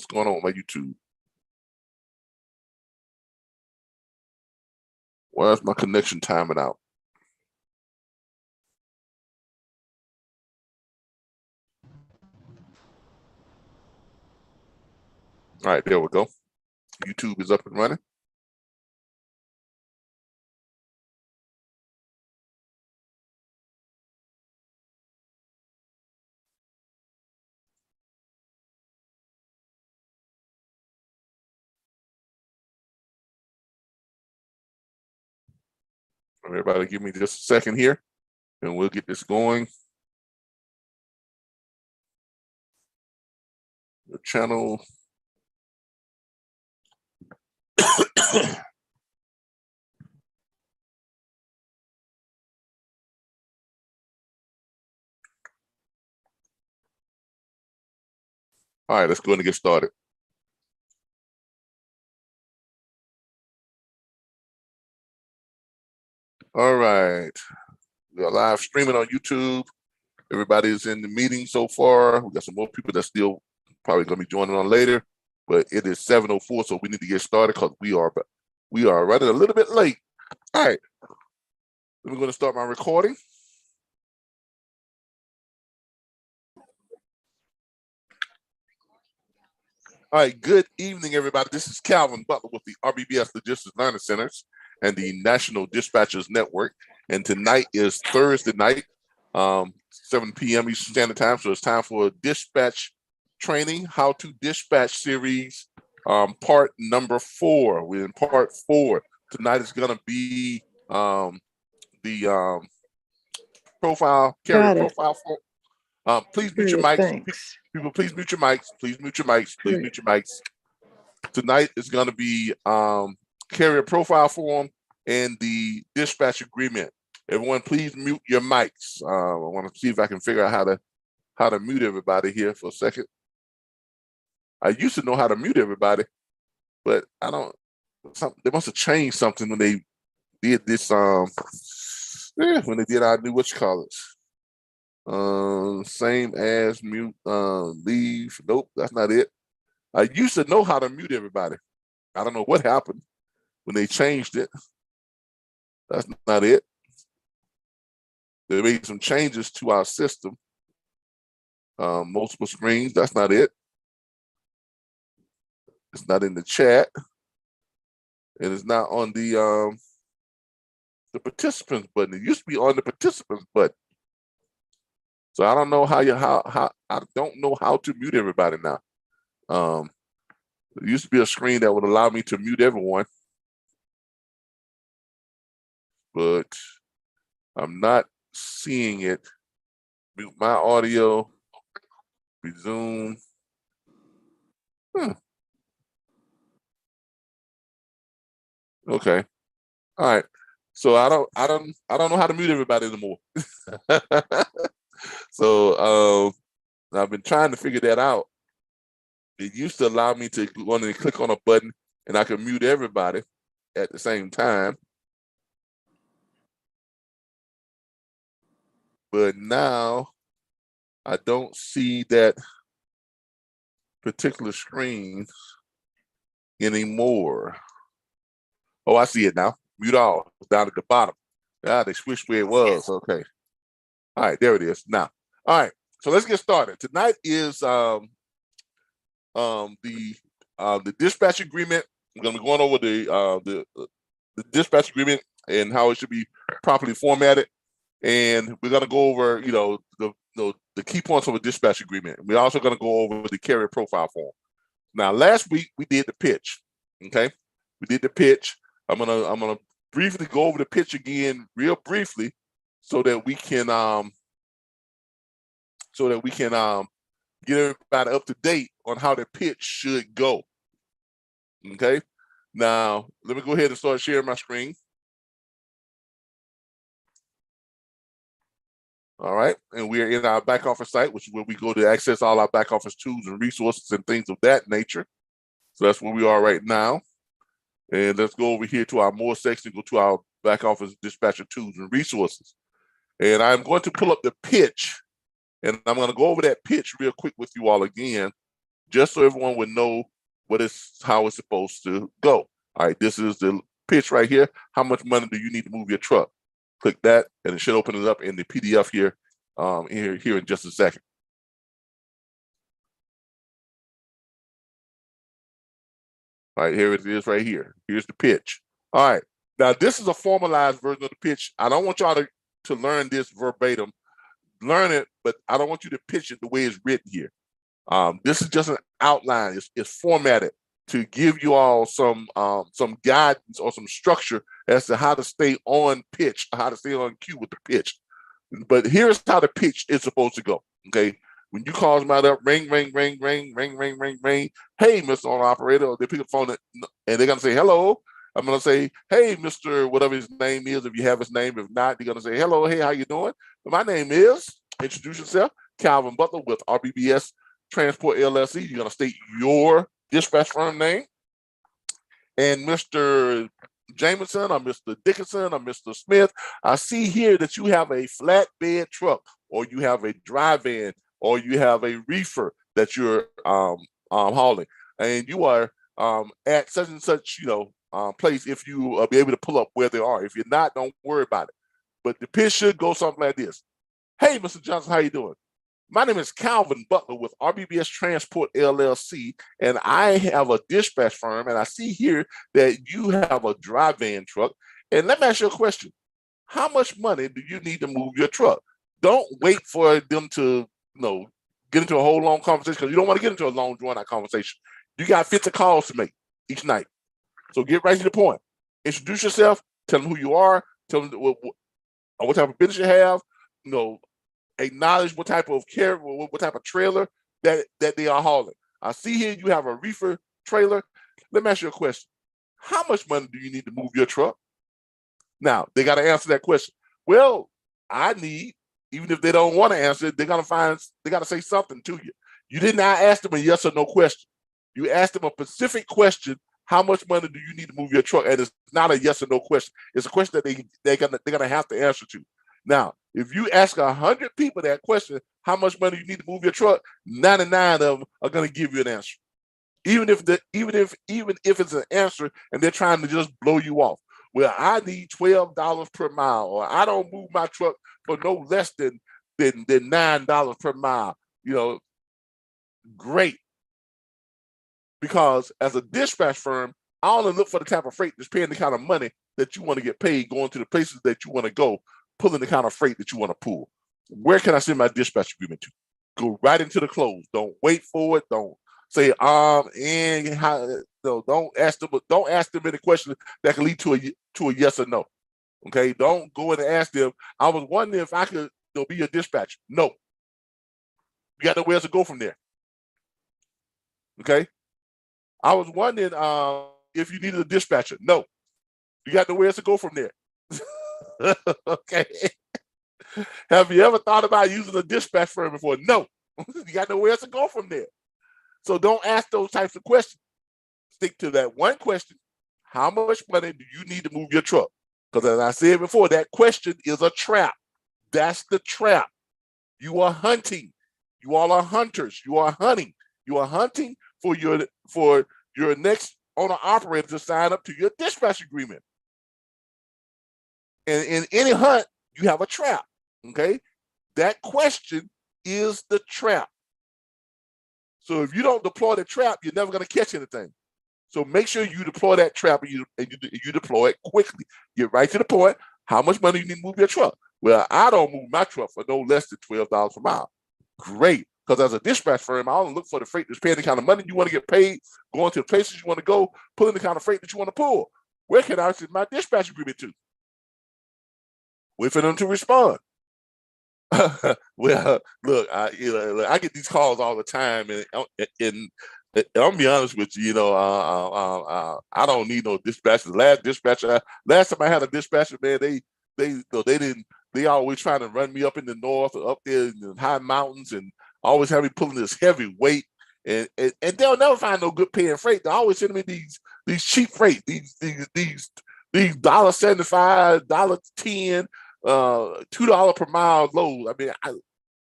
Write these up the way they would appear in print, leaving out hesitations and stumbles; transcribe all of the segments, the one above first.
What's going on with my YouTube? Why is my connection timing out? All right, there we go. YouTube is up and running. Everybody give me just a second here and we'll get this going. The channel. All right, let's go ahead and get started. All right, we are live streaming on YouTube. Everybody's in the meeting so far. We got some more people that still probably gonna be joining on later, but it is 7:04, so we need to get started because we are running a little bit late. All right, we're gonna start my recording. All right, good evening, everybody. This is Calvin Butler with the RBBS Logistics Learning Centers and the National Dispatchers Network. And tonight is Thursday night, 7 p.m. Eastern Standard Time. So it's time for a dispatch training, how to dispatch series, part number 4. We're in part 4. Tonight is going to be the profile, carrier profile. Please mute your mics. Thanks. People, please mute your mics. Please mute your mics. Please mute your mics. Tonight is going to be carrier profile form and the dispatch agreement. Everyone, please mute your mics. I want to see if I can figure out how to mute everybody here for a second. I used to know how to mute everybody, but I don't. They must have changed something when they did this. When they did our new same as mute, leave. Nope, that's not it. I used to know how to mute everybody. I don't know what happened when they changed it. That's not it. They made some changes to our system. Multiple screens, that's not it. It's not in the chat. It is not on the participants button. It used to be on the participants button. So I don't know how I don't know how to mute everybody now. There used to be a screen that would allow me to mute everyone, but I'm not seeing it. Mute my audio, resume. Okay. All right. So I don't know how to mute everybody anymore. So I've been trying to figure that out. It used to allow me to go and click on a button and I could mute everybody at the same time. But now I don't see that particular screen anymore. Oh, I see it now. Mute all. It's down at the bottom. Ah, they switched where it was. Okay. All right, there it is now. All right, so let's get started. Tonight is the dispatch agreement. I'm going to be going over the dispatch agreement and how it should be properly formatted, and we're going to go over the key points of a dispatch agreement. We're also going to go over the carrier profile form. Now, last week we did the pitch. Okay, we did the pitch. I'm gonna briefly go over the pitch again, real briefly, so that we can get everybody up to date on how the pitch should go. Okay. Now let me go ahead and start sharing my screen. All right, and we are in our back office site, which is where we go to access all our back office tools and resources and things of that nature. So that's where we are right now. And let's go over here to our more section, go to our back office dispatcher tools and resources. And I'm going to pull up the pitch, and I'm going to go over that pitch real quick with you all again. just so everyone would know how it's supposed to go. All right, this is the pitch right here. How much money do you need to move your truck? Click that, and it should open it up in the PDF here, here in just a second. All right, here it is right here. Here's the pitch. All right, now this is a formalized version of the pitch. I don't want y'all to learn this verbatim. Learn it, but I don't want you to pitch it the way it's written here. This is just an outline. It's formatted to give you all some guidance or some structure as to how to stay on pitch, how to stay on cue with the pitch. But here's how the pitch is supposed to go. Okay, when you call somebody up, ring, ring, ring, ring, ring, ring, ring, ring. Hey, Mr. Owner Operator. They pick up the phone and they're gonna say hello. I'm gonna say, hey, Mr. whatever his name is, if you have his name. If not, you're gonna say hello. Hey, how you doing? My name is. Introduce yourself. Calvin Butler with RBBS Transport LLC. You're gonna state your dispatch firm name. And Mr. Jameson or Mr. Dickinson or Mr. Smith, I see here that you have a flatbed truck, or you have a dry van, or you have a reefer that you're hauling, and you are at such and such place. If you be able to pull up where they are. If you're not, don't worry about it. But the pitch should go something like this. Hey, Mr. Johnson, how you doing? My name is Calvin Butler with RBBS Transport LLC, and I have a dispatch firm, and I see here that you have a dry van truck. And let me ask you a question. How much money do you need to move your truck? Don't wait for them to get into a whole long conversation, because you don't want to get into a long, drawn-out conversation. You got 50 calls to make each night. So get right to the point. Introduce yourself, tell them who you are, tell them what type of business you have, acknowledge what type of what type of trailer that they are hauling. I see here you have a reefer trailer. Let me ask you a question. How much money do you need to move your truck? Now, they got to answer that question. Well, I need, even if they don't want to answer it, they got to say something to you. You did not ask them a yes or no question. You asked them a specific question. How much money do you need to move your truck? And it's not a yes or no question. It's a question that they're gonna have to answer to. Now, if you ask 100 people that question, how much money you need to move your truck, 99 of them are going to give you an answer, even if it's an answer and they're trying to just blow you off. Well, I need $12 per mile, or I don't move my truck for no less than $9 per mile. Great, because as a dispatch firm, I only look for the type of freight that's paying the kind of money that you want to get paid, going to the places that you want to go, pulling the kind of freight that you want to pull. Where can I send my dispatch agreement to? Go right into the close. Don't wait for it. Don't say and how. No, don't ask them any questions that can lead to a yes or no. Okay, don't go in and ask them. I was wondering if I could be a dispatcher. No, you got nowhere else to go from there. Okay, I was wondering if you needed a dispatcher. No, you got nowhere else to go from there. Okay. Have you ever thought about using a dispatch firm before? No. You got nowhere else to go from there. So don't ask those types of questions. Stick to that one question. How much money do you need to move your truck? Because as I said before, that question is a trap. That's the trap. You are hunting. You all are hunters. You are hunting. You are hunting for your next owner operator to sign up to your dispatch agreement. And in any hunt, you have a trap, okay? That question is the trap. So if you don't deploy the trap, you're never going to catch anything. So make sure you deploy that trap and you deploy it quickly. Get right to the point. How much money you need to move your truck? Well, I don't move my truck for no less than $12 per mile. Great, because as a dispatch firm, I only look for the freight that's paying the kind of money you want to get paid, going to the places you want to go, pulling the kind of freight that you want to pull. Where can I send my dispatch agreement to? Wait for them to respond. Well, look, I get these calls all the time, and I'll be honest with you. I don't need no dispatcher. Last time I had a dispatcher, man, they always trying to run me up in the north or up there in the high mountains, and always have me pulling this heavy weight, and they'll never find no good paying freight. They always send me these cheap freight, these $1.75, $1.10. $2 per mile load. I mean,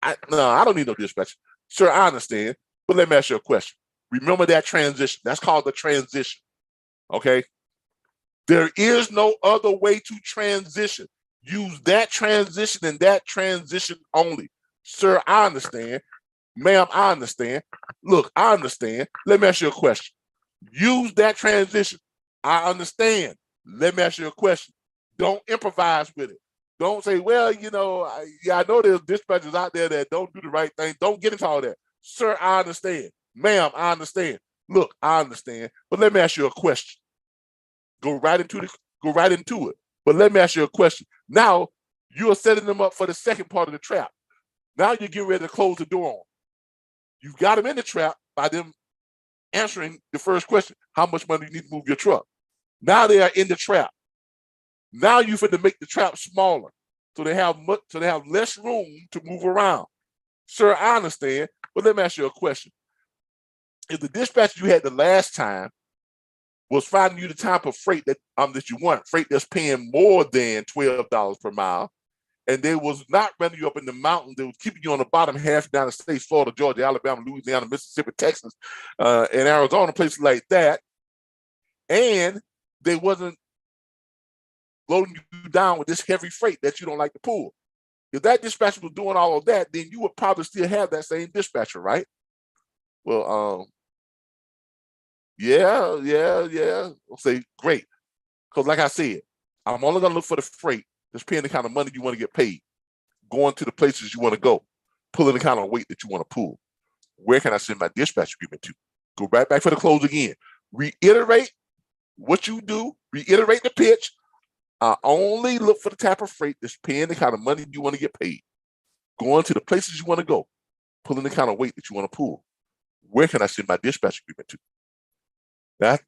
I don't need no dispatcher. Sure, I understand, but let me ask you a question. Remember that transition. That's called the transition. Okay. There is no other way to transition. Use that transition and that transition only. Sir, I understand. Ma'am, I understand. Look, I understand. Let me ask you a question. Use that transition. I understand. Let me ask you a question. Don't improvise with it. Don't say, well, you know, I know there's dispatchers out there that don't do the right thing. Don't get into all that. Sir, I understand. Ma'am, I understand. Look, I understand. But let me ask you a question. Go right into it. But let me ask you a question. Now you are setting them up for the second part of the trap. Now you're getting ready to close the door on them. You've got them in the trap by them answering the first question. How much money do you need to move your truck? Now they are in the trap. Now you finna make the trap smaller, so they have less room to move around. Sir, I understand, but let me ask you a question. If the dispatcher you had the last time was finding you the type of freight that you want, freight that's paying more than $12 per mile, and they was not running you up in the mountains, they was keeping you on the bottom half down the states, Florida, Georgia, Alabama, Louisiana, Mississippi, Texas, and Arizona, places like that, and they wasn't loading you down with this heavy freight that you don't like to pull. If that dispatcher was doing all of that, then you would probably still have that same dispatcher, right? Well, yeah. I'll say, great. Because like I said, I'm only going to look for the freight that's paying the kind of money you want to get paid, going to the places you want to go, pulling the kind of weight that you want to pull. Where can I send my dispatch agreement to? Go right back for the close again. Reiterate what you do. Reiterate the pitch. I only look for the type of freight that's paying the kind of money you want to get paid, going to the places you want to go, pulling the kind of weight that you want to pull. Where can I send my dispatch agreement to?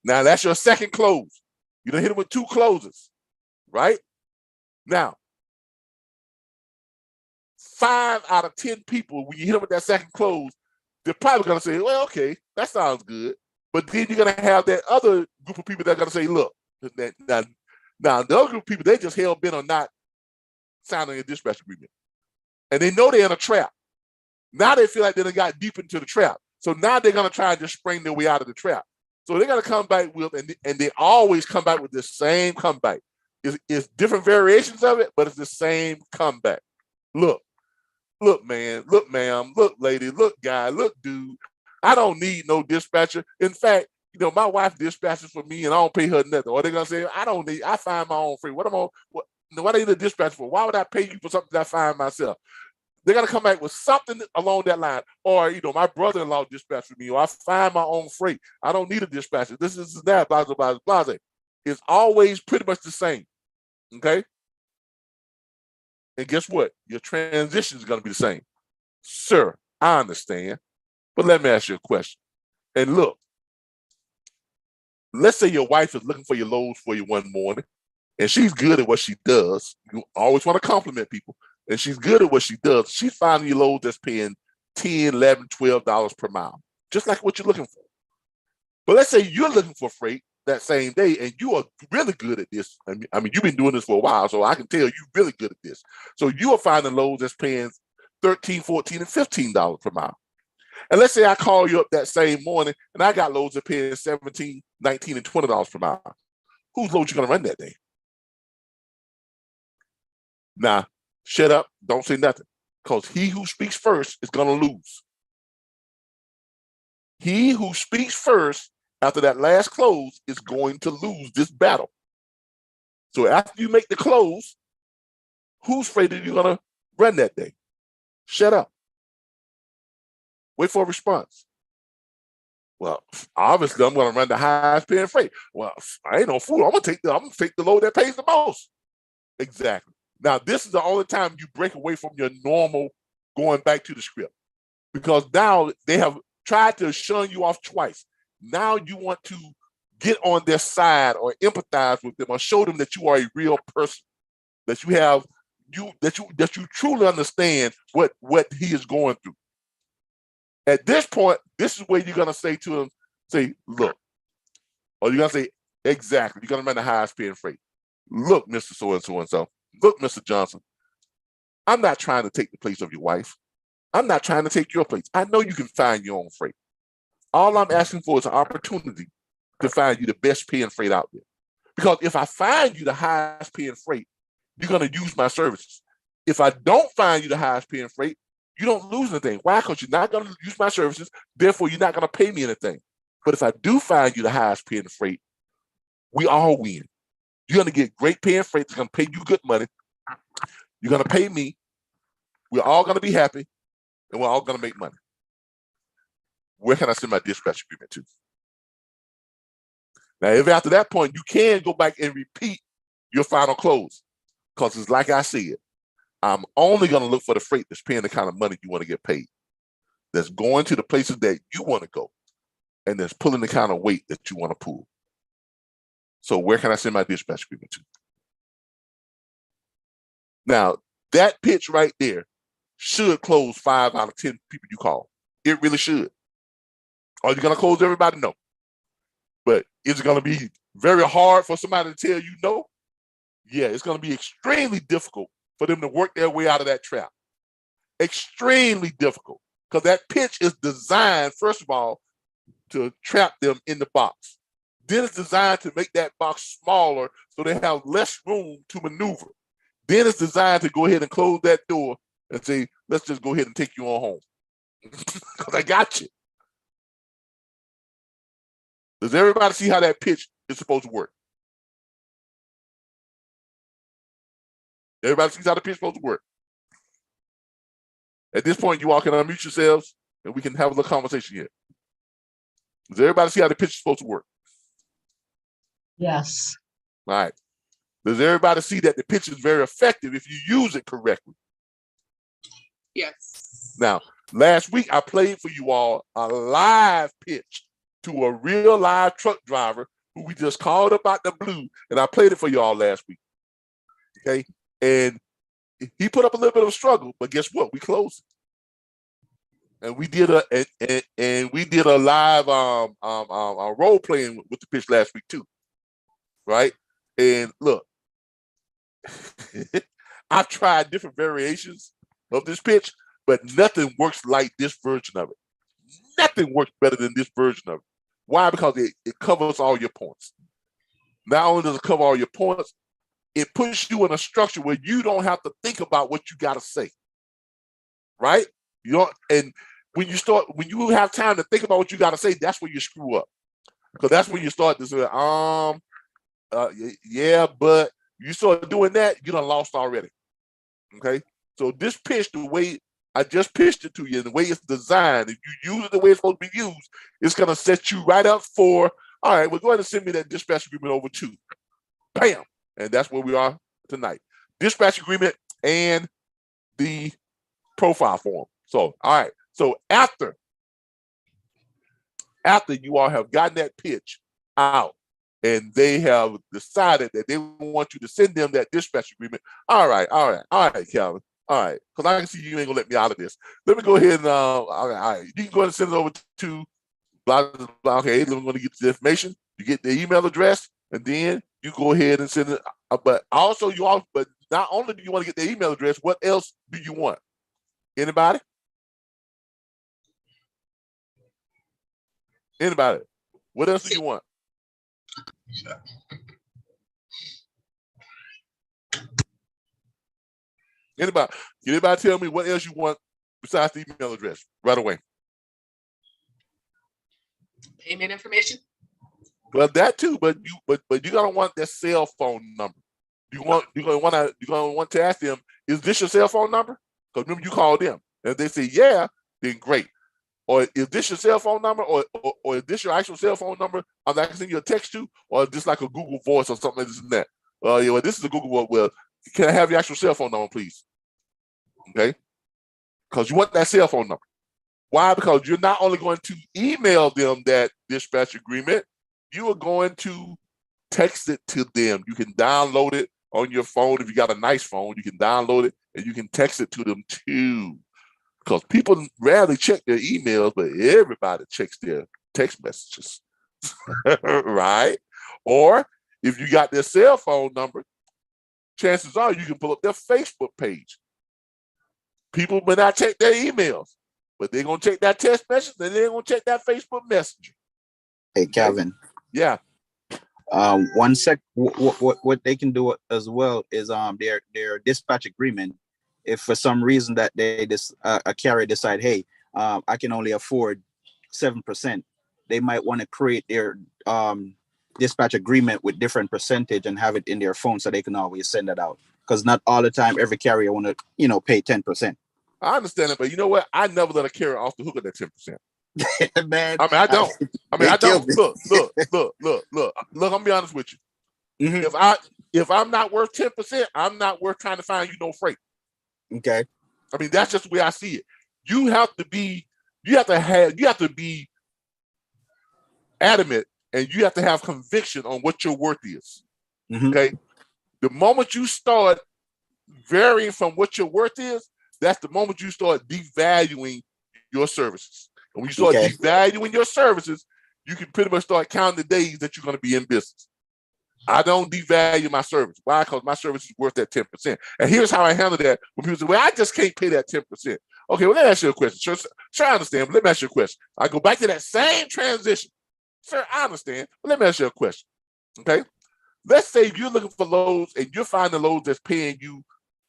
Now that's your second close. You done hit them with 2 closes, right? Now, 5 out of 10 people, when you hit them with that second close, they're probably going to say, well, okay, that sounds good. But then you're going to have that other group of people that are going to say, look, now the other group of people, they just hell bent on not signing a dispatch agreement. And they know they're in a trap. Now they feel like they done got deep into the trap. So now they're going to try and just spring their way out of the trap. So they're going to come back with, and they always come back with the same comeback. It's different variations of it, but it's the same comeback. Look, man, look, ma'am, look, lady, look, guy, look, dude. I don't need no dispatcher. In fact, you know, my wife dispatches for me and I don't pay her nothing. Or they're going to say, I find my own freight. What do I need a dispatcher for? Why would I pay you for something that I find myself? They're going to come back with something along that line. Or, you know, my brother-in-law dispatches for me, or I find my own freight. I don't need a dispatcher. This is that, blah, blah, blah, blah. It's always pretty much the same. Okay? And guess what? Your transition is going to be the same. Sir, I understand. But let me ask you a question. And look, let's say your wife is looking for your loads for you one morning, and she's good at what she does. You always want to compliment people. And she's good at what she does. She's finding you loads that's paying $10, $11, $12 per mile, just like what you're looking for. But let's say you're looking for freight that same day, and you are really good at this. I mean, you've been doing this for a while, so I can tell you're really good at this. So you are finding loads that's paying $13, $14, and $15 per mile. And let's say I call you up that same morning, and I got loads that paying $17, $19, and $20 per mile. Whose load you going to run that day? Now, shut up. Don't say nothing. Because he who speaks first is going to lose. He who speaks first after that last close is going to lose this battle. So after you make the close, whose freight are you going to run that day? Shut up. Wait for a response. Well, obviously, I'm going to run the highest paying freight. Well, I ain't no fool. I'm going to take the load that pays the most. Exactly. Now, this is the only time you break away from your normal going back to the script, because now they have tried to shun you off twice. Now you want to get on their side or empathize with them or show them that you are a real person, that you truly understand what he is going through. At this point, this is where you're going to say to them, say, look, or you're going to say, exactly, you're going to run the highest paying freight. Look, Mr. So-and-so and so. Look, Mr. Johnson, I'm not trying to take the place of your wife. I'm not trying to take your place. I know you can find your own freight. All I'm asking for is an opportunity to find you the best paying freight out there. Because if I find you the highest paying freight, you're going to use my services. If I don't find you the highest paying freight, you don't lose anything. Why? Because you're not going to use my services. Therefore, you're not going to pay me anything. But if I do find you the highest paying freight, we all win. You're going to get great paying freight that's going to pay you good money. You're going to pay me. We're all going to be happy, and we're all going to make money. Where can I send my dispatch agreement to? Now, if after that point, you can go back and repeat your final close, because it's like I said, I'm only going to look for the freight that's paying the kind of money you want to get paid, that's going to the places that you want to go, and that's pulling the kind of weight that you want to pull. So where can I send my dispatch agreement to? Now, that pitch right there should close 5 out of 10 people you call. It really should. Are you going to close everybody? No. But is it going to be very hard for somebody to tell you no? Yeah, it's going to be extremely difficult for them to work their way out of that trap. Extremely difficult, because that pitch is designed, first of all, to trap them in the box. Then it's designed to make that box smaller so they have less room to maneuver. Then it's designed to go ahead and close that door and say, let's just go ahead and take you on home. Because I got you. Does everybody see how that pitch is supposed to work? Everybody sees how the pitch is supposed to work. At this point, you all can unmute yourselves and we can have a little conversation here. Does everybody see how the pitch is supposed to work? Yes. All right. Does everybody see that the pitch is very effective if you use it correctly? Yes. Now, last week I played for you all a live pitch to a real live truck driver who we just called up out the blue, and I played it for you all last week. Okay, and he put up a little bit of a struggle, but guess what? We closed it, and we did a live role playing with the pitch last week too, right? And look, I've tried different variations of this pitch, but nothing works like this version of it. Nothing works better than this version of it. Why? Because it covers all your points. Not only does it cover all your points, it puts you in a structure where you don't have to think about what you got to say, right? You don't, and when you have time to think about what you got to say, that's where you screw up, because that's when you start to say, yeah, but you start doing that, you done lost already. Okay, so this pitch, the way I just pitched it to you, the way it's designed, if you use it the way it's supposed to be used, it's going to set you right up for, all right, well, go ahead and send me that dispatch agreement over to. Bam. And that's where we are tonight. Dispatch agreement and the profile form. So, all right. So after you all have gotten that pitch out and they have decided that they want you to send them that dispatch agreement, all right, Calvin. All right, because I can see you ain't gonna let me out of this. Let me go ahead and all right. You can go ahead and send it over to blah, blah, blah. Okay, I'm gonna get the information. You get the email address, and then you go ahead and send it. But also, but not only do you want to get the email address, what else do you want? Anybody? Anybody? What else do you want? Anybody tell me what else you want besides the email address right away? Payment information. Well, that too, but you're gonna want that cell phone number. You're gonna want to ask them, is this your cell phone number? Because remember, you call them, and if they say yeah, then great. Or is this your cell phone number, or is this your actual cell phone number? I can send you a text to, or just like a Google Voice or something like this and that. Yeah, well, this is a Google Voice. Well, can I have your actual cell phone number, please? Okay, because you want that cell phone number. Why? Because you're not only going to email them that dispatch agreement, you are going to text it to them. You can download it on your phone. If you got a nice phone, you can download it and you can text it to them too. Because people rarely check their emails, but everybody checks their text messages, right? Or if you got their cell phone number, chances are you can pull up their Facebook page. People may not check their emails, but they're gonna check that text message, and they're gonna check that Facebook Messenger. Hey, Calvin. Yeah. One sec. What they can do as well is their dispatch agreement. If for some reason that a carrier decide, hey, I can only afford 7%, they might want to create their dispatch agreement with different percentage and have it in their phone so they can always send it out. Because not all the time every carrier want to pay 10%. I understand it, but you know what? I never let a carrier off the hook at that 10%. Man, I mean, I don't. I don't. Look. I'm gonna be honest with you. Mm-hmm. If I'm not worth 10%, I'm not worth trying to find you no freight. Okay. I mean, that's just the way I see it. You have to be adamant, and you have to have conviction on what your worth is. Mm-hmm. Okay. The moment you start varying from what your worth is, that's the moment you start devaluing your services. And when you start devaluing your services, you can pretty much start counting the days that you're going to be in business. I don't devalue my service. Why? Because my service is worth that 10%. And here's how I handle that. When people say, well, I just can't pay that 10%. Okay, well, let me ask you a question. Sure, I understand, but let me ask you a question. I go back to that same transition. Sir, I understand, but let me ask you a question. Okay? Let's say you're looking for loads and you're finding loads that's paying you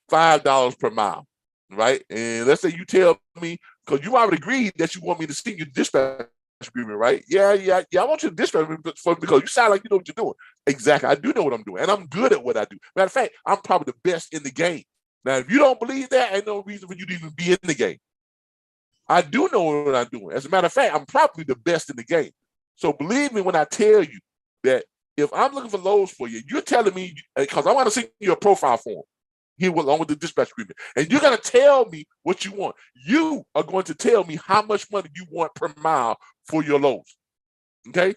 $5 per mile, right? And let's say you tell me, because you already agreed that you want me to see your dispatch agreement, right? Yeah. I want you to dispatch me because you sound like you know what you're doing. Exactly. I do know what I'm doing, and I'm good at what I do. Matter of fact, I'm probably the best in the game. Now, if you don't believe that, ain't no reason for you to even be in the game. I do know what I'm doing. As a matter of fact, I'm probably the best in the game. So believe me when I tell you that if I'm looking for loads for you, you're telling me, because I want to send you a profile form here along with the dispatch agreement, and you're going to tell me what you want. You are going to tell me how much money you want per mile for your loads. Okay?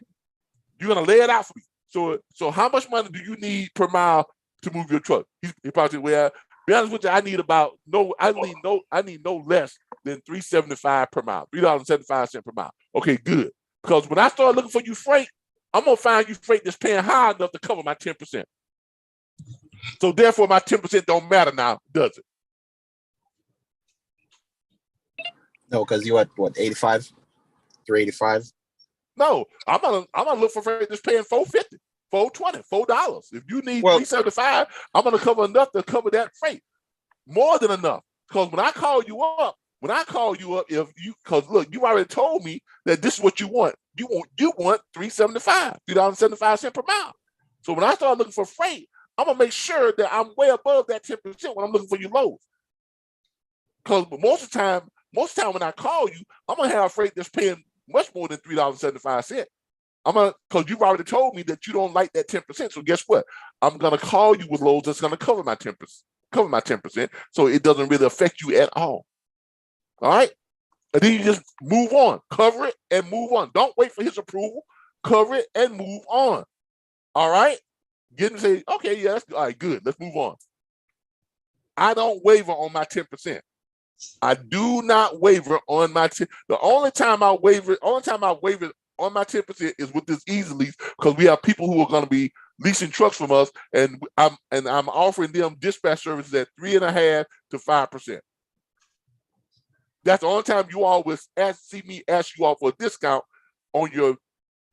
You're going to lay it out for me. So how much money do you need per mile to move your truck? He probably said, well, be honest with you, I need no less than $3.75 per mile, $3.75 per mile. Okay, good. Because when I start looking for you freight, I'm gonna find you freight that's paying high enough to cover my 10%. So therefore, my 10% don't matter now, does it? No, because you at what, 85, 385? No, I'm gonna look for freight that's paying $4.50, $4.20, $4. If you need $3.75, I'm gonna cover enough to cover that freight, more than enough. Because when I call you up, because look, you already told me that this is what you want. You want $3.75 per mile. So when I start looking for freight, I'm gonna make sure that I'm way above that 10% when I'm looking for your loads. Because most of the time when I call you, I'm gonna have freight that's paying much more than $3.75. Because you've already told me that you don't like that 10%. So guess what? I'm gonna call you with loads that's gonna cover my 10%, so it doesn't really affect you at all. All right? And then you just move on. Cover it and move on. Don't wait for his approval. Cover it and move on. All right? Get him to say, okay, yeah, that's good. All right, good. Let's move on. I don't waver on my 10%. I do not waver on my 10%. The only time I waver on my 10% is with this easy lease, because we have people who are going to be leasing trucks from us, and I'm offering them dispatch services at 3.5% to 5%. That's the only time you always see me ask you all for a discount on your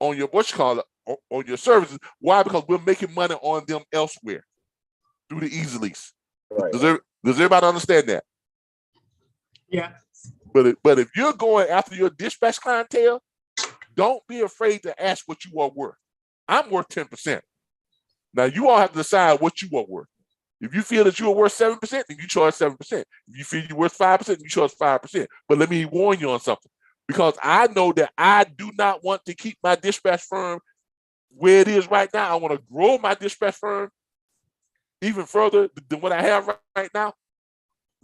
on your services. Why? Because we're making money on them elsewhere through the easy lease. Right. Does everybody understand that? Yeah. But if you're going after your dispatch clientele, don't be afraid to ask what you are worth. I'm worth 10%. Now you all have to decide what you are worth. If you feel that you are worth 7%, then you charge 7%. If you feel you're worth 5%, you charge 5%. But let me warn you on something, because I know that I do not want to keep my dispatch firm where it is right now. I want to grow my dispatch firm even further than what I have right now,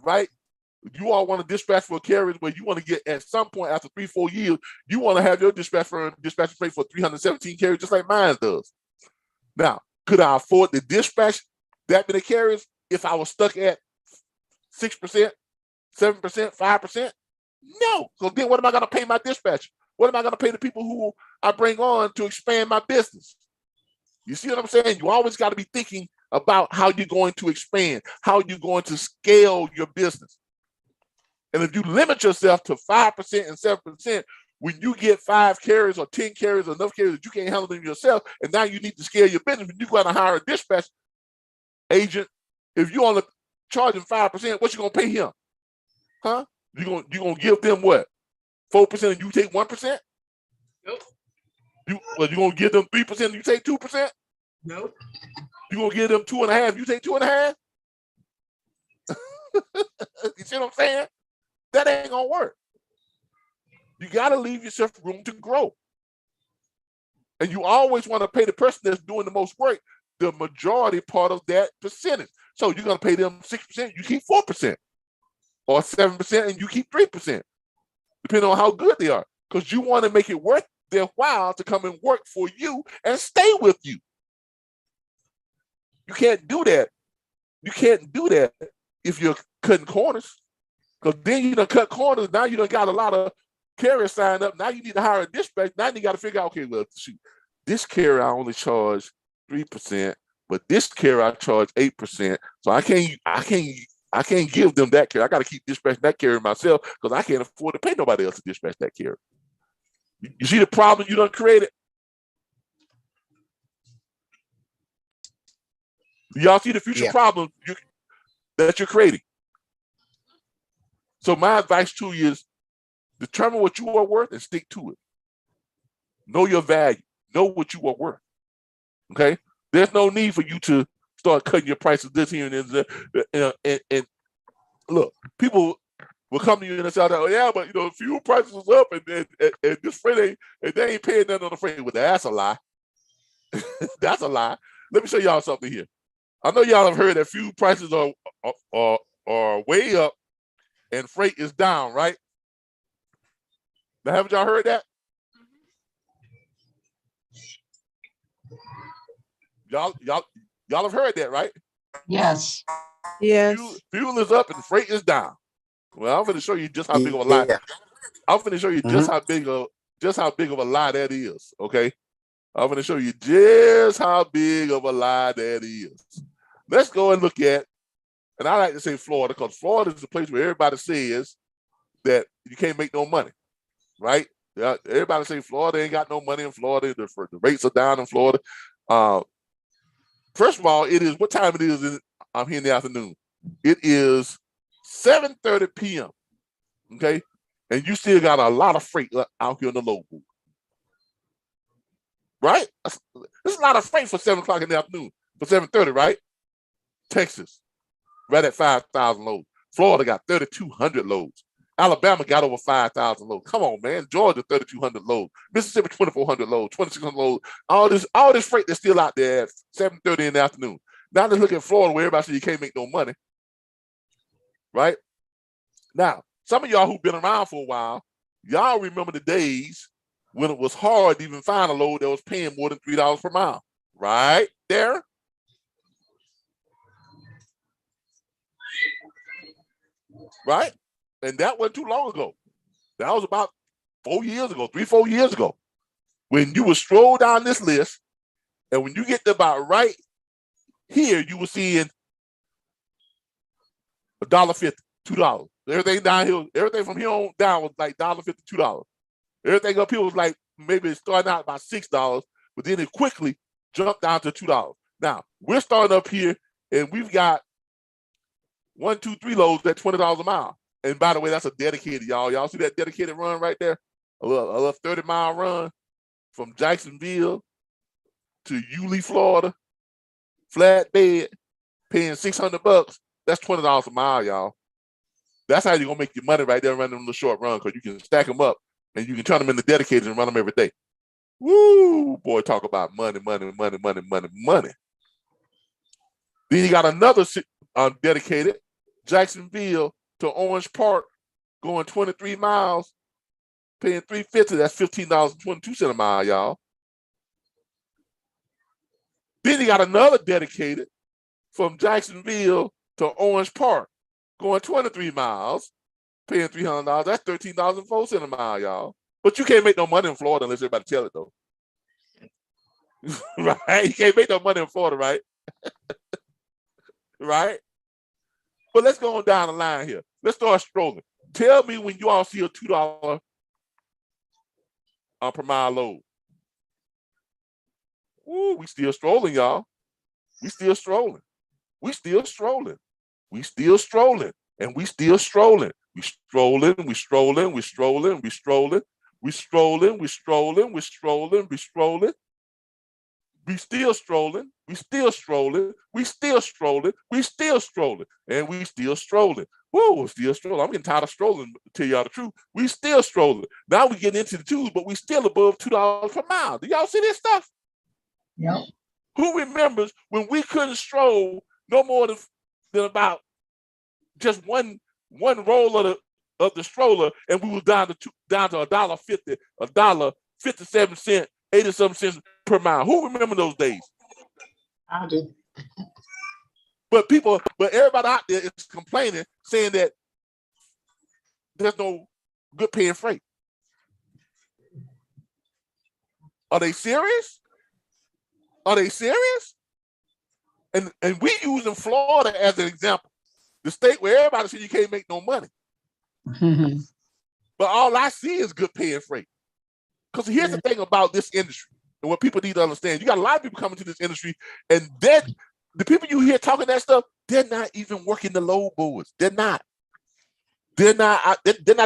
right? You all want to dispatch for carriers where you want to get, at some point after 3-4 years, you want to have your dispatch firm dispatch freight for 317 carriers, just like mine does. Now, could I afford to dispatch that many carriers if I was stuck at 6%, 7%, 5%? No. So then what am I going to pay my dispatcher? What am I going to pay the people who I bring on to expand my business? You see what I'm saying? You always got to be thinking about how you're going to expand, how you're going to scale your business. And if you limit yourself to 5% and 7%, when you get 5 carriers or 10 carriers or enough carriers that you can't handle them yourself, and now you need to scale your business, when you go out and hire a dispatch agent, if you only charging 5%, what you gonna pay him? Huh? You gonna give them what? 4% and you take 1%? Nope. You gonna give them 3% and you take 2%? Nope. You gonna give them 2.5%, you take 2.5%? You see what I'm saying? That ain't gonna work. You gotta leave yourself room to grow. And you always want to pay the person that's doing the most work the majority part of that percentage. So you're gonna pay them 6%, you keep 4%, or 7% and you keep 3%, depending on how good they are. Because you want to make it worth their while to come and work for you and stay with you. You can't do that. You can't do that if you're cutting corners. Because then you done cut corners. Now you done got a lot of carriers signed up. Now you need to hire a dispatch. Now you got to figure out, okay, well, shoot, this carrier I only charge 3%, but this carrier I charge 8%. So I can't give them that carrier. I got to keep dispatching that carrier myself because I can't afford to pay nobody else to dispatch that carrier. You see the problem you done created? Y'all see the future problem that you're creating? So my advice to you is determine what you are worth and stick to it. Know your value. Know what you are worth. Okay? There's no need for you to start cutting your prices this here and there. And look, people will come to you and say, "Oh yeah, but fuel prices is up, and this freight and they ain't paying nothing on the freight." Well, that's a lie. That's a lie. Let me show y'all something here. I know y'all have heard that fuel prices are way up and freight is down, right? Now, haven't y'all heard that? Y'all have heard that, right? Yes. Yes. Fuel is up and freight is down. Well, I'm going to show you just how big of a lie. I'm going to show you just how big of a lie that is. Okay, I'm going to show you just how big of a lie that is. Let's go and look at, and I like to say Florida because Florida is the place where everybody says that you can't make no money, right? Everybody say Florida ain't got no money in Florida. The rates are down in Florida. First of all, it is what time it is. I'm here in the afternoon. It is 7:30 p.m. Okay, and you still got a lot of freight out here on the load board, right? There's a lot of freight for 7 o'clock in the afternoon. For 7:30, right? Texas, right at 5,000 loads. Florida got 3,200 loads. Alabama got over 5,000 loads. Come on, man. Georgia, 3,200 loads. Mississippi, 2,400 loads, 2,600 loads. All this freight that's still out there at 7:30 in the afternoon. Now let's look at Florida where everybody says you can't make no money, right? Now, some of y'all who've been around for a while, y'all remember the days when it was hard to even find a load that was paying more than $3 per mile, right there? Right? And that wasn't too long ago. That was about 4 years ago, 3-4 years ago, when you would stroll down this list, and when you get to about right here, you were seeing $1.50, $2. Everything down here, everything from here on down was like $1.50, $2. Everything up here was like maybe starting out about $6, but then it quickly jumped down to $2. Now we're starting up here, and we've got 1, 2, 3 loads at $20 a mile. And by the way, that's a dedicated, y'all. Y'all see that dedicated run right there? A little 30-mile run from Jacksonville to Yulee, Florida, flatbed, paying $600. That's $20 a mile, y'all. That's how you're gonna make your money right there running them the short run, because you can stack them up and you can turn them into dedicated and run them every day. Woo, boy, talk about money, money, money, money, money, money. Then you got another dedicated, Jacksonville to Orange Park, going 23 miles, paying $3.50. That's $15.22 a mile, y'all. Then you got another dedicated from Jacksonville to Orange Park, going 23 miles, paying $300. That's $13.04 a mile, y'all. But you can't make no money in Florida unless everybody tell it, though. Right? You can't make no money in Florida, right? Right? But let's go on down the line here. Let's start strolling. Tell me when you all see a $2 per mile load. Ooh, we still strolling, y'all. We still strolling. We still strolling. We still strolling. And we still strolling. We strolling, we strolling, we strolling, we strolling, we strolling, we strolling, we strolling, we strolling. We still strolling, we still strolling, we still strolling, we still strolling, and we still strolling. Whoa, we're still strolling. I'm getting tired of strolling, to tell y'all the truth. We still strolling. Now we getting into the twos, but we still above $2 per mile. Do y'all see this stuff? Yep. Who remembers when we couldn't stroll no more than about just one roll of the stroller, and we was down to $1.50, $1.57, 80-something cents per mile. Who remember those days? I do. But everybody out there is complaining, saying that there's no good paying freight. Are they serious? Are they serious? And we using Florida as an example, the state where everybody says you can't make no money. But all I see is good paying freight. Because here's the thing about this industry, and what people need to understand. You got a lot of people coming to this industry, and then the people you hear talking that stuff, they're not even working the load boards. They're not. They're not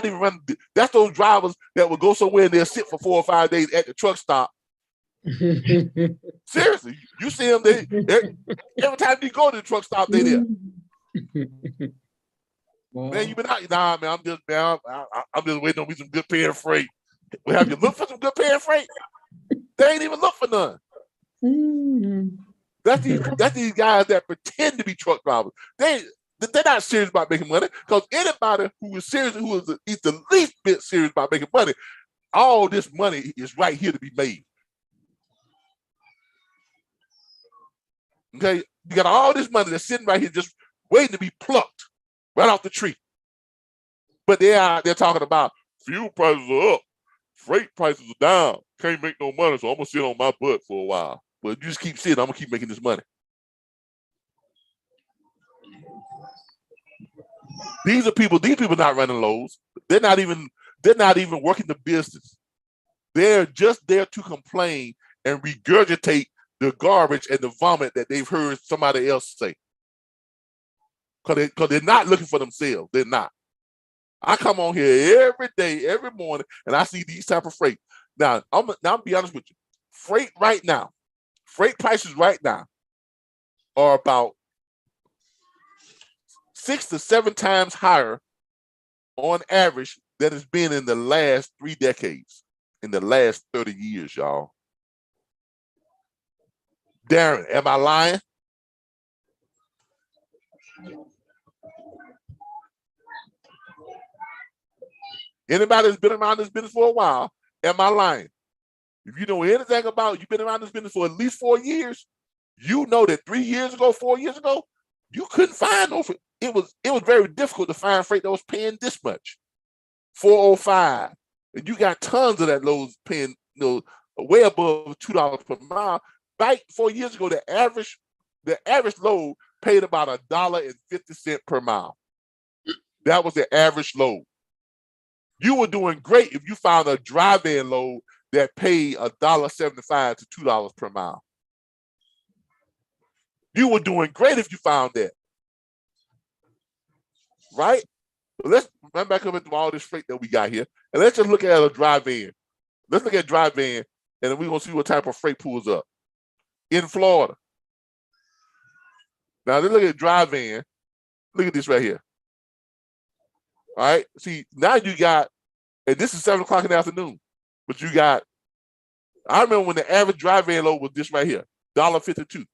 even running. That's those drivers that will go somewhere and they'll sit for 4 or 5 days at the truck stop. Seriously, you see them. Every time you go to the truck stop, they there. Man, you been out? Nah, man. I'm just waiting on me some good paying freight. We have you look for some good paying freight. They ain't even look for none. That's these guys that pretend to be truck drivers. They're not serious about making money, because anybody who is serious, who is the least bit serious about making money, all this money is right here to be made. Okay, you got all this money that's sitting right here just waiting to be plucked right off the tree. But they're talking about fuel prices are up, freight prices are down, can't make no money, so I'm gonna sit on my butt for a while. But you just keep sitting, I'm gonna keep making this money. These people not running loads. They're not even working the business. They're just there to complain and regurgitate the garbage and the vomit that they've heard somebody else say. Because they're not looking for themselves. They're not. I come on here every day, every morning, and I see these type of freight. Now, I'm gonna be honest with you. Freight prices right now are about 6 to 7 times higher on average than it's been in the last 3 decades, in the last 30 years, y'all. Darren, am I lying? Anybody that's been around this business for a while, am I lying? If you know anything about, you've been around this business for at least 4 years, you know that 3 years ago, 4 years ago, you couldn't find no. It was very difficult to find freight that was paying this much, $4.05, and you got tons of that loads paying, way above $2 per mile. Back 4 years ago, the average load paid about $1.50 per mile. That was the average load. You were doing great if you found a drive-in load that paid $1.75 to $2 per mile. You were doing great if you found that. Right? But let's run back up into all this freight that we got here, and let's just look at a drive-in. Let's look at drive-in, and then we're going to see what type of freight pulls up. In Florida. Now, let's look at drive-in. Look at this right here. All right? See, now you got, and this is 7 o'clock in the afternoon, but you got, I remember when the average drive-in load was this right here, $1.52.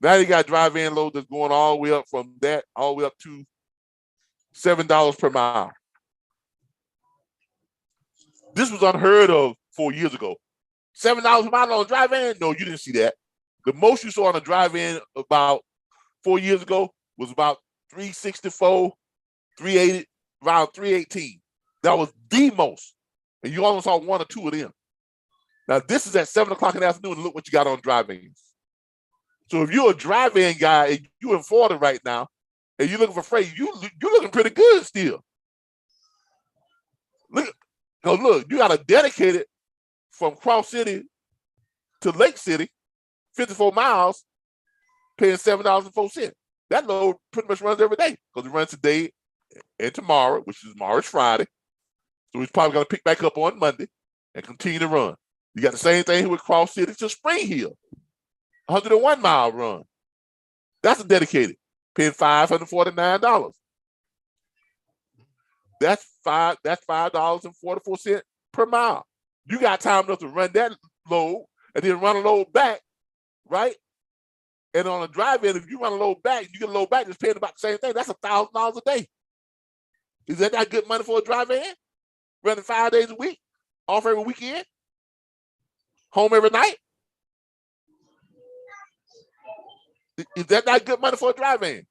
Now you got drive-in load that's going all the way up from that, all the way up to $7 per mile. This was unheard of 4 years ago. $7 per mile on a drive-in? No, you didn't see that. The most you saw on a drive-in about 4 years ago was about $3.64, $3.80, around $3.18. That was the most. And you only saw 1 or 2 of them. Now, this is at 7 o'clock in the afternoon, and look what you got on drive-ins. So if you're a drive-in guy and you're in Florida right now, and you're looking for freight, you're looking pretty good still. Look, you got a dedicated from Cross City to Lake City, 54 miles, paying $7.04. That load pretty much runs every day because it runs today and tomorrow, which is tomorrow's Friday. So he's probably going to pick back up on Monday and continue to run. You got the same thing here with Cross City to Spring Hill, 101-mile run. That's a dedicated, paying $549. That's $5.44 per mile. You got time enough to run that load and then run a load back, right? And on a drive-in, if you run a load back, you get a load back, it's paying about the same thing. That's $1,000 a day. Is that not good money for a drive-in? Running 5 days a week, off every weekend, home every night? Is that not good money for a drive-in?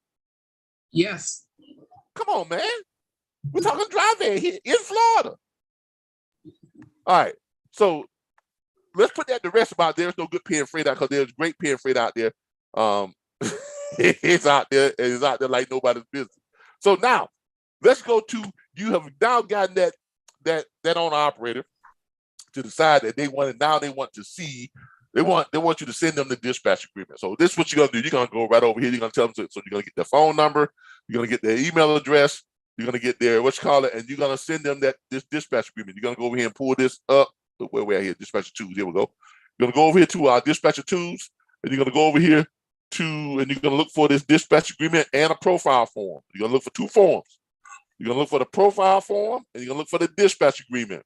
Yes. Come on, man. We're talking drive-in here in Florida. All right. So let's put that to rest about there's no good paying freight out because there's great paying freight out there. It's out there and it's out there like nobody's business. So now let's go to, you have now gotten that owner operator to decide that they want to see, they want you to send them the dispatch agreement. So this is what you're gonna do. You're gonna go right over here, you're gonna tell them so you're gonna get their phone number, you're gonna get their email address, you're gonna get their and you're gonna send them this dispatch agreement. You're gonna go over here and pull this up. Where we're at here, dispatcher tools. Here we go. You're gonna go over here to our dispatcher tools, and you're gonna go over here and you're gonna look for this dispatch agreement and a profile form. You're gonna look for two forms. You're gonna look for the profile form and you're gonna look for the dispatch agreement.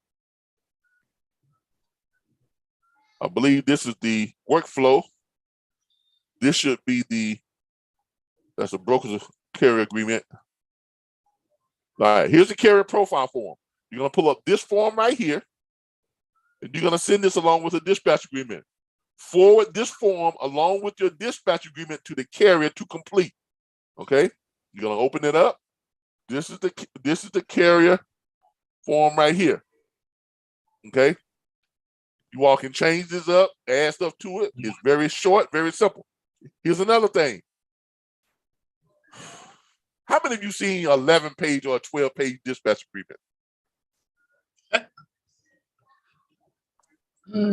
I believe this is the workflow. This should be that's a broker's carrier agreement. All right, here's the carrier profile form. You're gonna pull up this form right here, and you're gonna send this along with a dispatch agreement. Forward this form along with your dispatch agreement to the carrier to complete. Okay, you're gonna open it up. This is the carrier form right here. Okay, you all can change this up, add stuff to it. It's very short, very simple. Here's another thing. How many of you seen an 11-page or a 12-page dispatch agreement?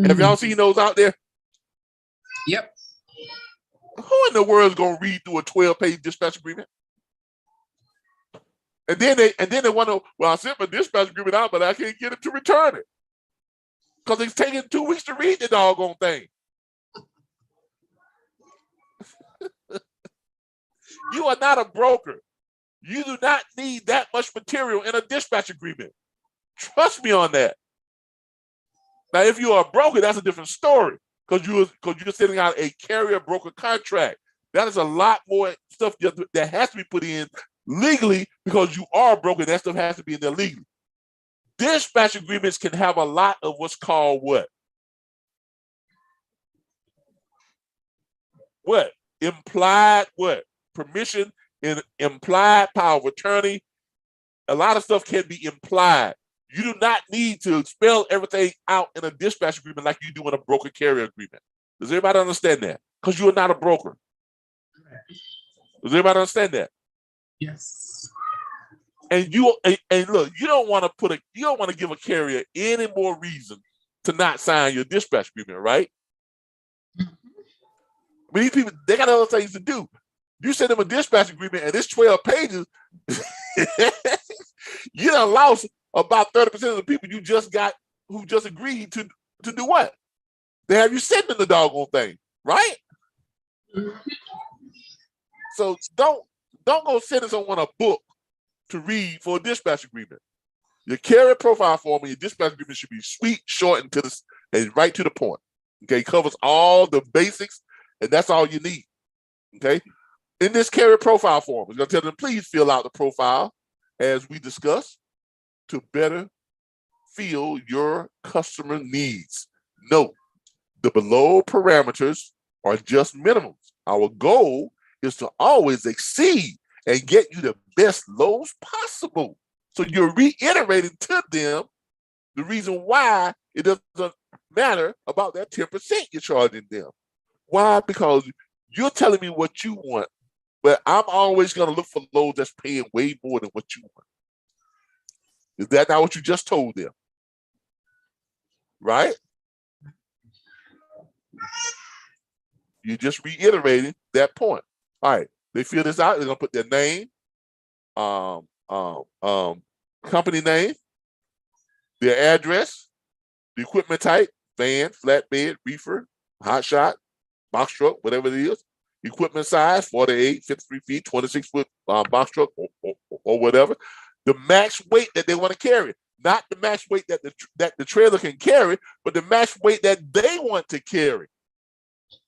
Have y'all seen those out there? Yep. Who in the world is gonna read through a 12-page dispatch agreement? And then they wonder, well, I sent my dispatch agreement out, but I can't get him to return it. Because it's taking 2 weeks to read the doggone thing. You are not a broker. You do not need that much material in a dispatch agreement. Trust me on that. Now, if you are a broker, that's a different story because you're sending out a carrier broker contract. That is a lot more stuff that has to be put in legally because you are a broker. That stuff has to be in there legally. Dispatch agreements can have a lot of what's called what? What? Implied what? Permission and implied power of attorney. A lot of stuff can be implied. You do not need to spell everything out in a dispatch agreement like you do in a broker carrier agreement. Does everybody understand that? Because you are not a broker. Does everybody understand that? Yes. And look, you don't want to give a carrier any more reason to not sign your dispatch agreement, right? I mean, these people, they got other things to do. You send them a dispatch agreement and it's 12 pages, you done lost about 30% of the people you just got who just agreed to do what? They have you sending the doggone thing, right? So don't go sending someone a book to read for a dispatch agreement. Your carrier profile form and your dispatch agreement should be sweet, short, and right to the point. Okay, covers all the basics, and that's all you need. Okay, in this carrier profile form, we're gonna tell them please fill out the profile as we discussed to better fill your customer needs. Note, the below parameters are just minimums. Our goal is to always exceed and get you the best loads possible. So you're reiterating to them the reason why it doesn't matter about that 10% you're charging them. Why? Because you're telling me what you want, but I'm always going to look for loads that's paying way more than what you want. Is that not what you just told them? Right? You just reiterated that point. All right, they fill this out. They're gonna put their name, company name, their address, the equipment type, van, flatbed, reefer, hot shot, box truck, whatever it is. Equipment size, 48, 53 feet, 26-foot box truck, or whatever. The max weight that they want to carry, not the max weight that the trailer can carry, but the max weight that they want to carry.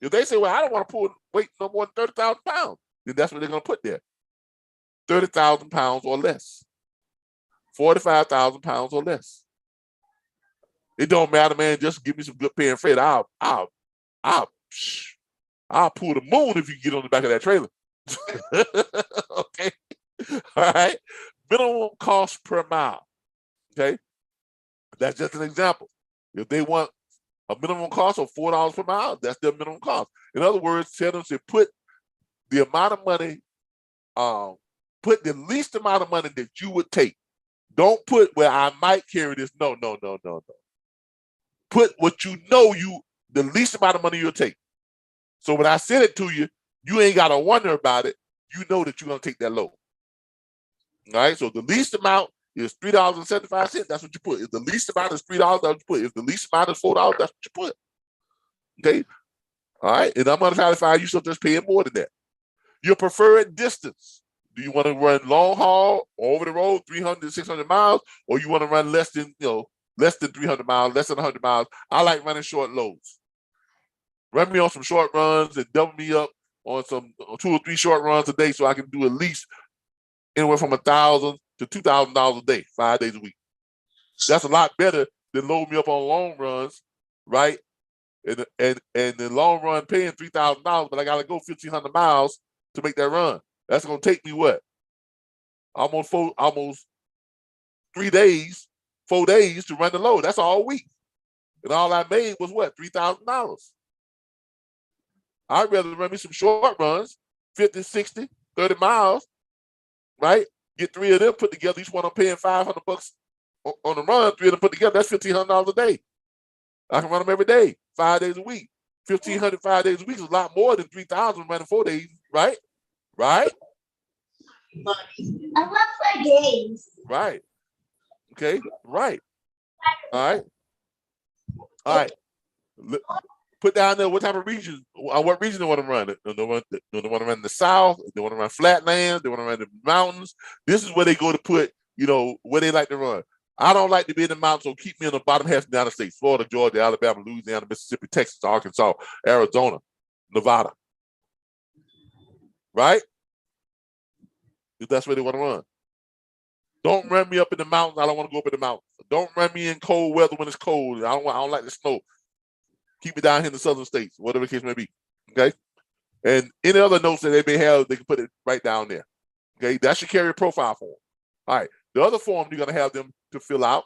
If they say, well, I don't want to pull weight no more than 30,000 pounds, then that's what they're going to put there. 30,000 pounds or less. 45,000 pounds or less. It don't matter, man. Just give me some good paying freight. I'll pull the moon if you get on the back of that trailer. Okay. All right. Minimum cost per mile. Okay. That's just an example. If they want a minimum cost of $4 per mile, that's their minimum cost. In other words, tell them to put the amount of money, put the least amount of money that you would take. Don't put where I might carry this. No. Put what you know the least amount of money you'll take. So when I send it to you, you ain't got to wonder about it. You know that you're going to take that load. All right. So the least amount is $3.75. That's what you put. If the least amount is $3, that's what you put. If the least amount is $4, that's what you put. Okay. All right. And I'm going to try to find you something that's paying more than that. Your preferred distance. Do you want to run long haul, over the road, 300, 600 miles, or you want to run less than 300 miles, less than 100 miles? I like running short loads. Run me on some short runs and double me up on some 2 or 3 short runs a day so I can do at least anywhere from $1,000 to $2,000 a day, 5 days a week. That's a lot better than load me up on long runs, right? And the long run paying $3,000, but I got to go 1,500 miles to make that run. That's going to take me what? Almost 3 days, 4 days to run the load. That's all week. And all I made was what? $3,000. I'd rather run me some short runs, 50, 60, 30 miles, right? Get 3 of them put together. Each one I'm paying $500 on the run. 3 of them put together, that's $1,500 a day. I can run them every day, 5 days a week. 1,500 5 days a week is a lot more than 3,000 running 4 days, right? Right? I love play games. Right. Okay. Right. All right. All right. Put down there what type of region, what region they want to run. They want to run the South. They want to run flatlands. They want to run the mountains. This is where they go to put, where they like to run. I don't like to be in the mountains, so keep me in the bottom half of the United States: Florida, Georgia, Alabama, Louisiana, Mississippi, Texas, Arkansas, Arizona, Nevada. Right? If that's where they want to run. Don't run me up in the mountains. I don't want to go up in the mountains. Don't run me in cold weather when it's cold. I don't like the snow. Keep me down here in the southern states, whatever the case may be. Okay? And any other notes that they may have, they can put it right down there. Okay? That's your carrier profile form. All right. The other form you're going to have them to fill out.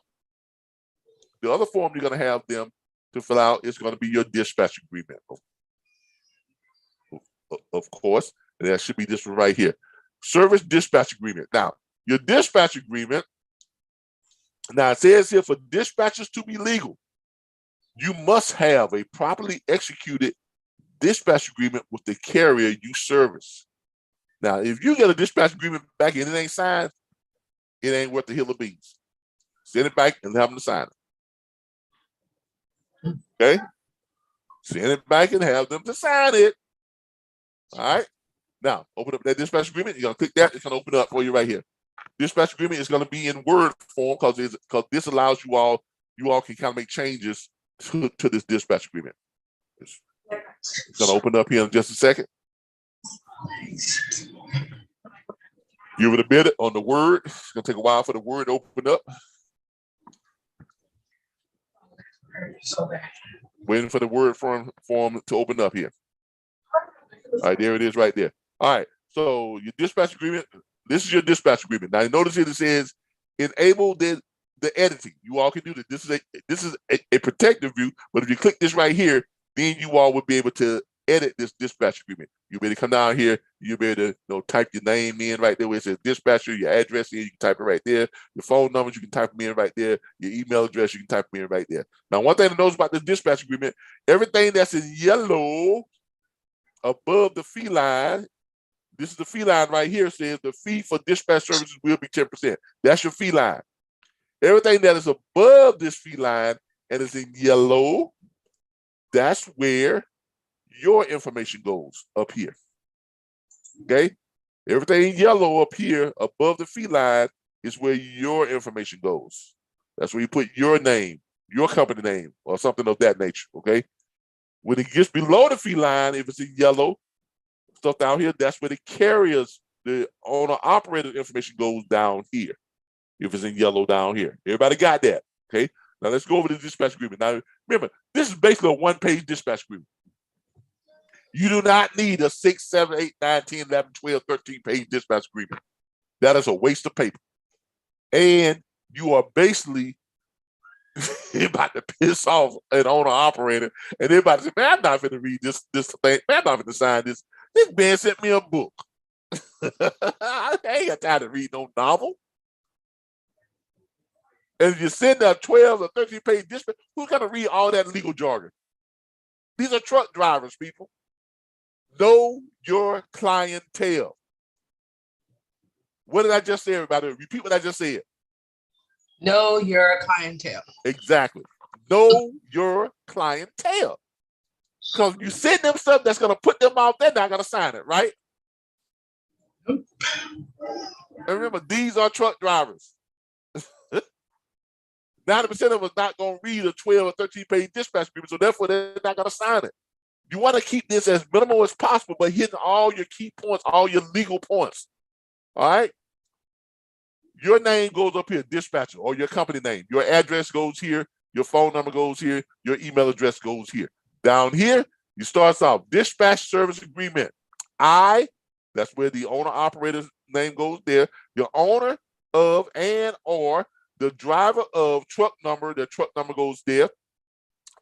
The other form you're going to have them to fill out is going to be your dispatch agreement. Of course. And that should be this one right here. Service dispatch agreement. Now, your dispatch agreement, now it says here for dispatchers to be legal, you must have a properly executed dispatch agreement with the carrier you service. Now, if you get a dispatch agreement back and it ain't signed, it ain't worth the hill of beans. Send it back and have them to sign it. Okay? Send it back and have them to sign it. All right? Now, open up that dispatch agreement. You're going to click that. It's going to open up for you right here. Dispatch agreement is going to be in Word form because this allows you all can kind of make changes to this dispatch agreement. It's going to open up here in just a second. Give it a minute on the Word. It's going to take a while for the Word to open up. Waiting for the Word form to open up here. All right, there it is right there. All right, so your dispatch agreement, this is your dispatch agreement. Now, notice here it says enable the editing. You all can do this. This is a protective view, but if you click this right here, then you all will be able to edit this dispatch agreement. You better come down here. You better type your name in right there where it says dispatcher, your address in, you can type it right there. Your phone numbers, you can type them in right there. Your email address, you can type them in right there. Now, one thing to notice about this dispatch agreement, everything that's in yellow above the fee line, this is the fee line right here, says the fee for dispatch services will be 10%. That's your fee line. Everything that is above this fee line and is in yellow, that's where your information goes up here. Okay? Everything in yellow up here above the fee line is where your information goes. That's where you put your name, your company name, or something of that nature. Okay? When it gets below the fee line, if it's in yellow, stuff down here, that's where the carriers, the owner operator information goes down here. If it's in yellow down here. Everybody got that? Okay? Now let's go over the dispatch agreement. Now remember, this is basically a one-page dispatch agreement. You do not need a 6, 7, 8, 9, 10, 11, 12, 13-page dispatch agreement. That is a waste of paper. And you are basically about to piss off an owner operator, and they're about to say, man, I'm not going to read this thing. Man, I'm not going to sign this. This man sent me a book. I ain't got time to read no novel. And if you send a 12 or 13-page dispatch, who's going to read all that legal jargon? These are truck drivers, people. Know your clientele. What did I just say, everybody? Repeat what I just said. Know your clientele. Exactly. Know your clientele. Because you send them stuff that's going to put them off, they're not going to sign it, right? Nope. And remember, these are truck drivers. 90% of us not going to read a 12 or 13-page dispatch agreement, so therefore they're not going to sign it. You want to keep this as minimal as possible, but hitting all your key points, all your legal points. All right? Your name goes up here, dispatcher, or your company name. Your address goes here. Your phone number goes here. Your email address goes here. Down here, you start off dispatch service agreement. That's where the owner operator's name goes there. Your owner of and or the driver of truck number, the truck number goes there.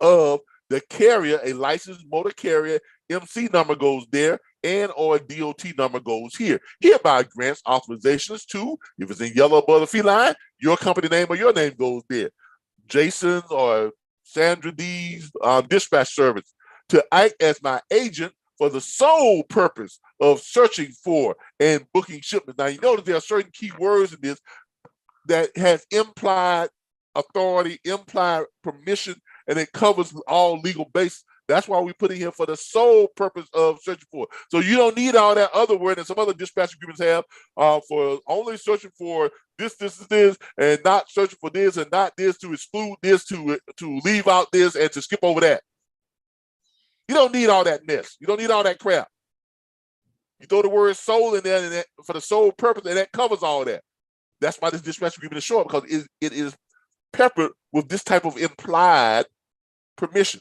Of the carrier, a licensed motor carrier, MC number goes there, and or DOT number goes here. Hereby grants authorizations to, if it's in yellow above the fee line, your company name or your name goes there. Jason or Sandra D's dispatch service to act as my agent for the sole purpose of searching for and booking shipments. Now, you notice there are certain key words in this that has implied authority, implied permission, and it covers all legal bases. That's why we put it here for the sole purpose of searching for. So you don't need all that other word that some other dispatch agreements have for only searching for this, and not searching for this, and not this, to exclude this, to leave out this, and to skip over that. You don't need all that mess. You don't need all that crap. You throw the word sole in there and for the sole purpose, and that covers all that. That's why this dispatch agreement is short, because it is peppered with this type of implied permission,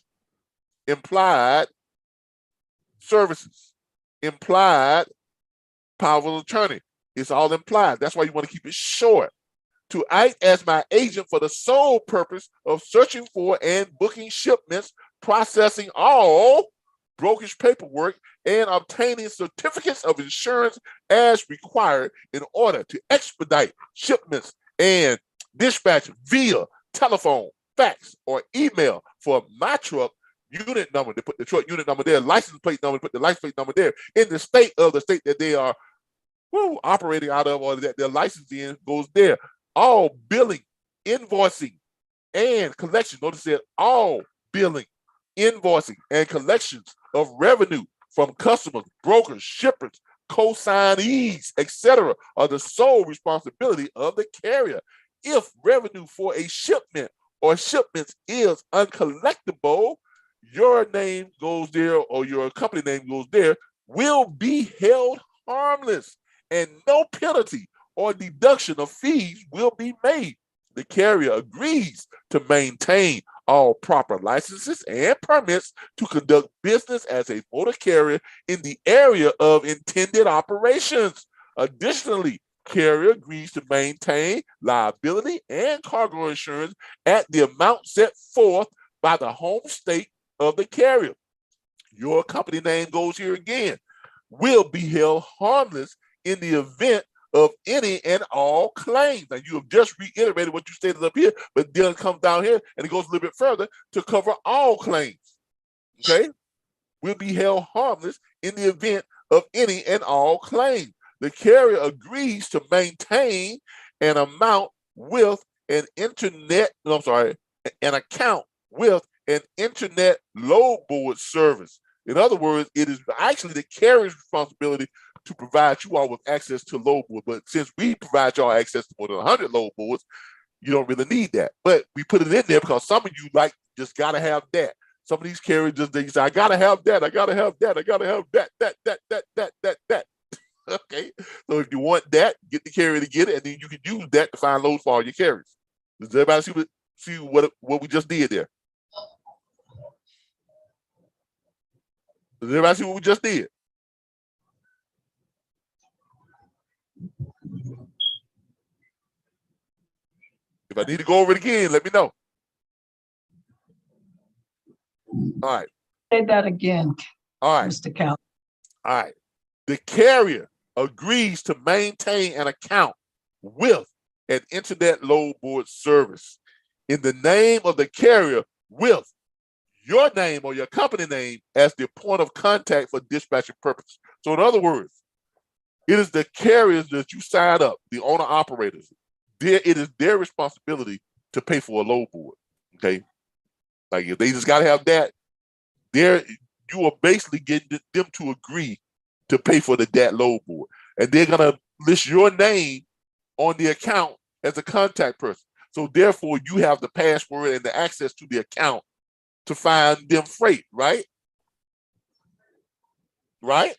implied services, implied power of attorney. It's all implied. That's why you want to keep it short. To act as my agent for the sole purpose of searching for and booking shipments, processing all brokerage paperwork, and obtaining certificates of insurance as required in order to expedite shipments and dispatch via telephone, fax, or email for my truck unit number. They put the truck unit number there, license plate number, put the license plate number there. In the state that they are operating out of, or that their license in, goes there. All billing, invoicing, and collection. Notice that all billing, invoicing, and collections of revenue from customers, brokers, shippers, co-signees, etc., are the sole responsibility of the carrier. If revenue for a shipment or shipments is uncollectible, your name goes there or your company name goes there, will be held harmless, and no penalty or deduction of fees will be made. The carrier agrees to maintain all proper licenses and permits to conduct business as a motor carrier in the area of intended operations. Additionally, carrier agrees to maintain liability and cargo insurance at the amount set forth by the home state of the carrier. Your company name goes here again. will be held harmless in the event of any and all claims. Now, you have just reiterated what you stated up here, but then it comes down here and it goes a little bit further to cover all claims. Okay? Will be held harmless in the event of any and all claims. The carrier agrees to maintain an amount with an account with an internet load board service. In other words, it is actually the carrier's responsibility to provide you all with access to load board. But since we provide y'all access to more than 100 load boards, you don't really need that. But we put it in there because some of you just gotta have that. Some of these carriers they say, I gotta have that, I gotta have that, I gotta have that. Okay. So if you want that, get the carrier to get it, and then you can use that to find loads for all your carriers. Does everybody see what we just did there? Does everybody see what we just did? If I need to go over it again, let me know. All right. Say that again, All right. Mr. Cal. All right. The carrier agrees to maintain an account with an internet load board service in the name of the carrier with your name or your company name as the point of contact for dispatching purposes. So in other words, it is the carriers that you sign up, the owner operators. It is their responsibility to pay for a load board. Okay. Like if they just gotta have that, you are basically getting them to agree to pay for that load board. And they're gonna list your name on the account as a contact person. So therefore you have the password and the access to the account to find them freight, right? Right?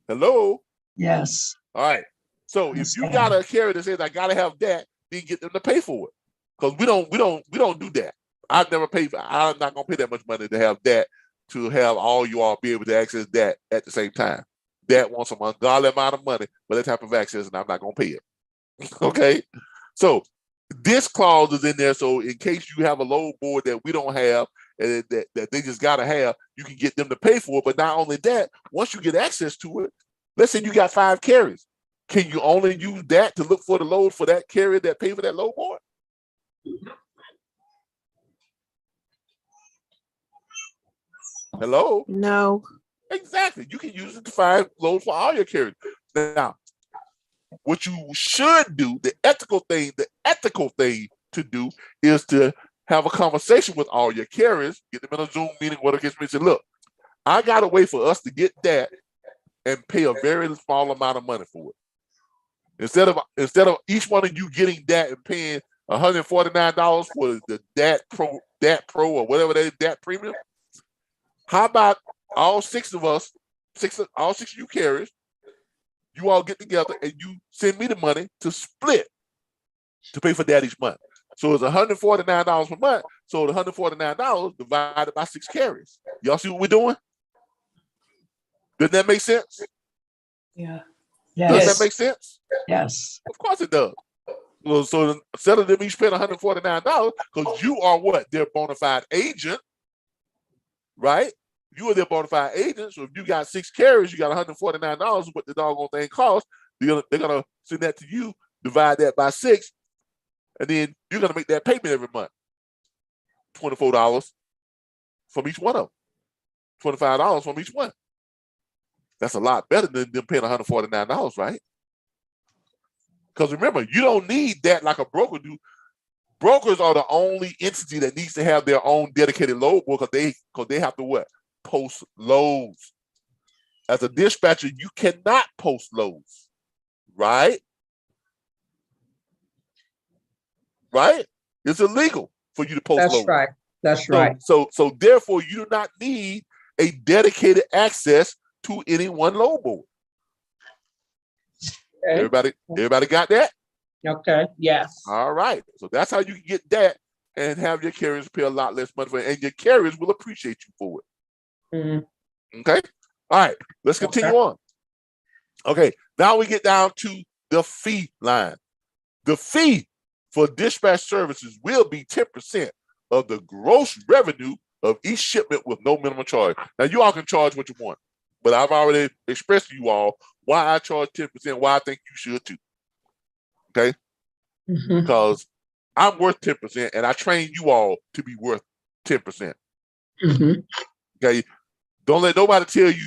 Hello? Yes. All right. So if you got a carrier that says I gotta have that, then get them to pay for it. Because we don't do that. I've never paid I'm not gonna pay that much money to have that, to have all you all be able to access that at the same time. That wants some ungodly amount of money for that type of access, and I'm not gonna pay it. Okay. So this clause is in there, so in case you have a load board that we don't have and that they just gotta have, you can get them to pay for it. But not only that, once you get access to it, let's say you got 5 carriers. Can you only use that to look for the load for that carrier that pay for that load board? Hello? No. Exactly. You can use it to find loads for all your carriers. Now, what you should do, the ethical thing to do is to have a conversation with all your carriers, get them in a Zoom meeting, whatever gets me, say, look, I got a way for us to get that and pay a very small amount of money for it. Instead of each one of you getting that and paying $149 for the DAT Pro or whatever that is, DAT Premium, how about all 6 of us, all 6 of you carriers, you all get together and you send me the money to split to pay for that each month. So it's $149 per month. So the $149 divided by 6 carriers. Y'all see what we're doing? Doesn't that make sense? Yeah. Doesn't Yes. that make sense? Yes. Of course it does. Well, so instead of them each paying $149, because you are what? Their bona fide agent, right? You are their bona fide agent. So if you got 6 carriers, you got $149, what the doggone thing costs, they're gonna send that to you, divide that by 6, and then you're gonna make that payment every month. $24 from each one of them. $25 from each one. That's a lot better than them paying $149, right? Because remember, you don't need that like a broker do. Brokers are the only entity that needs to have their own dedicated load board because they have to what? Post loads. As a dispatcher, you cannot post loads, right? Right? It's illegal for you to post That's loads. right. That's right. So therefore, you do not need a dedicated access to any one load board. Okay. Everybody got that? Okay. Yes. All right. So that's how you can get that and have your carriers pay a lot less money for it, and your carriers will appreciate you for it. Mhm. Okay. All right. Let's continue on. Okay. Now we get down to the fee line. The fee for dispatch services will be 10% of the gross revenue of each shipment with no minimum charge. Now, you all can charge what you want, but I've already expressed to you all why I charge 10%, why I think you should too. Okay? Mhm. Because I'm worth 10%, and I train you all to be worth 10%. Mhm. Okay? Don't let nobody tell you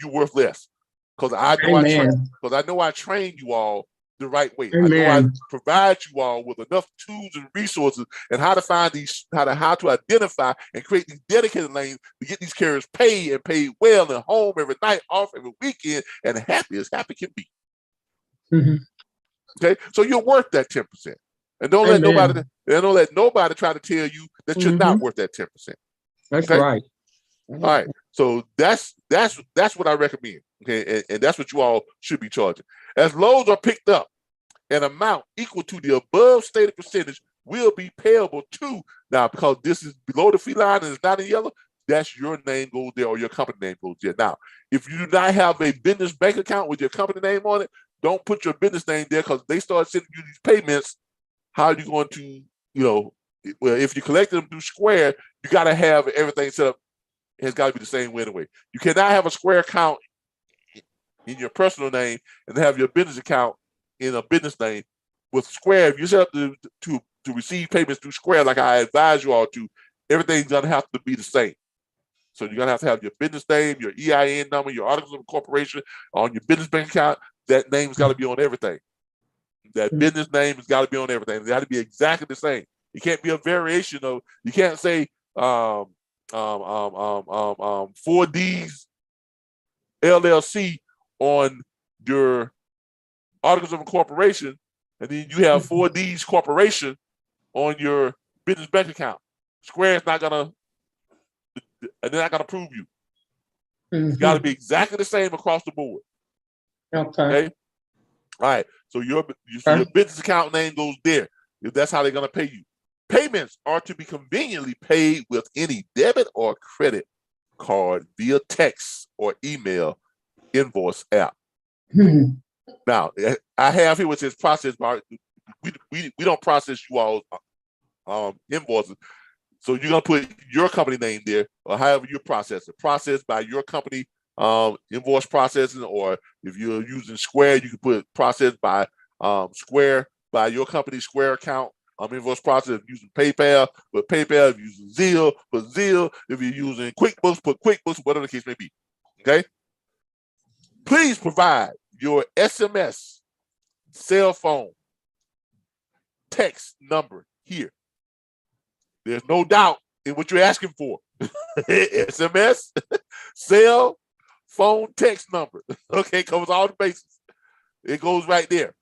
you're worth less. Because I know I train you all the right way. I know I Amen. provide you all with enough tools and resources and how to find these, how to identify and create these dedicated lanes to get these carriers paid and paid well and home every night, off every weekend, and happy as happy can be. Mhm. Okay, so you're worth that 10%, and don't let nobody try to tell you that you're not worth that 10%. That's Okay? right. All right, so that's what I recommend. Okay, and that's what you all should be charging. As loads are picked up, an amount equal to the above stated percentage will be payable to. Now, because this is below the fee line and it's not in yellow, that's your name goes there or your company name goes there. Now, if you do not have a business bank account with your company name on it, don't put your business name there, because they start sending you these payments. How are you going to, well, if you collect them through Square, you got to have everything set up. It's got to be the same way anyway. You cannot have a Square account in your personal name and have your business account in a business name. With Square, if you set up to receive payments through Square, like I advise you all to, everything's gonna have to be the same. So you're gonna have to have your business name, your EIN number, your articles of incorporation on your business bank account. That name's got to be on everything. That business name has got to be on everything. It's got to be exactly the same. It can't be a variation of. You can't say 4Ds LLC on your articles of incorporation, and then you have 4Ds Corporation on your business bank account. Square is not gonna, and they're not gonna prove you. It's got to be exactly the same across the board. Okay. All right. So your business account name goes there. If that's how they're gonna pay you. Payments are to be conveniently paid with any debit or credit card via text or email invoice app. Now, I have here what says process bar. We don't process you all invoices. So you're gonna put your company name there, or however you process it. Processed by your company invoice processing, or if you're using Square, you can put processed by Square, by your company Square account. Invoice process using PayPal, but PayPal. If you're using Zelle, put Zelle. If you're using QuickBooks, put QuickBooks. Whatever the case may be. Okay. Please provide your SMS, cell phone, text number here. There's no doubt in what you're asking for. SMS, cell phone, text number. Okay, covers all the bases. It goes right there.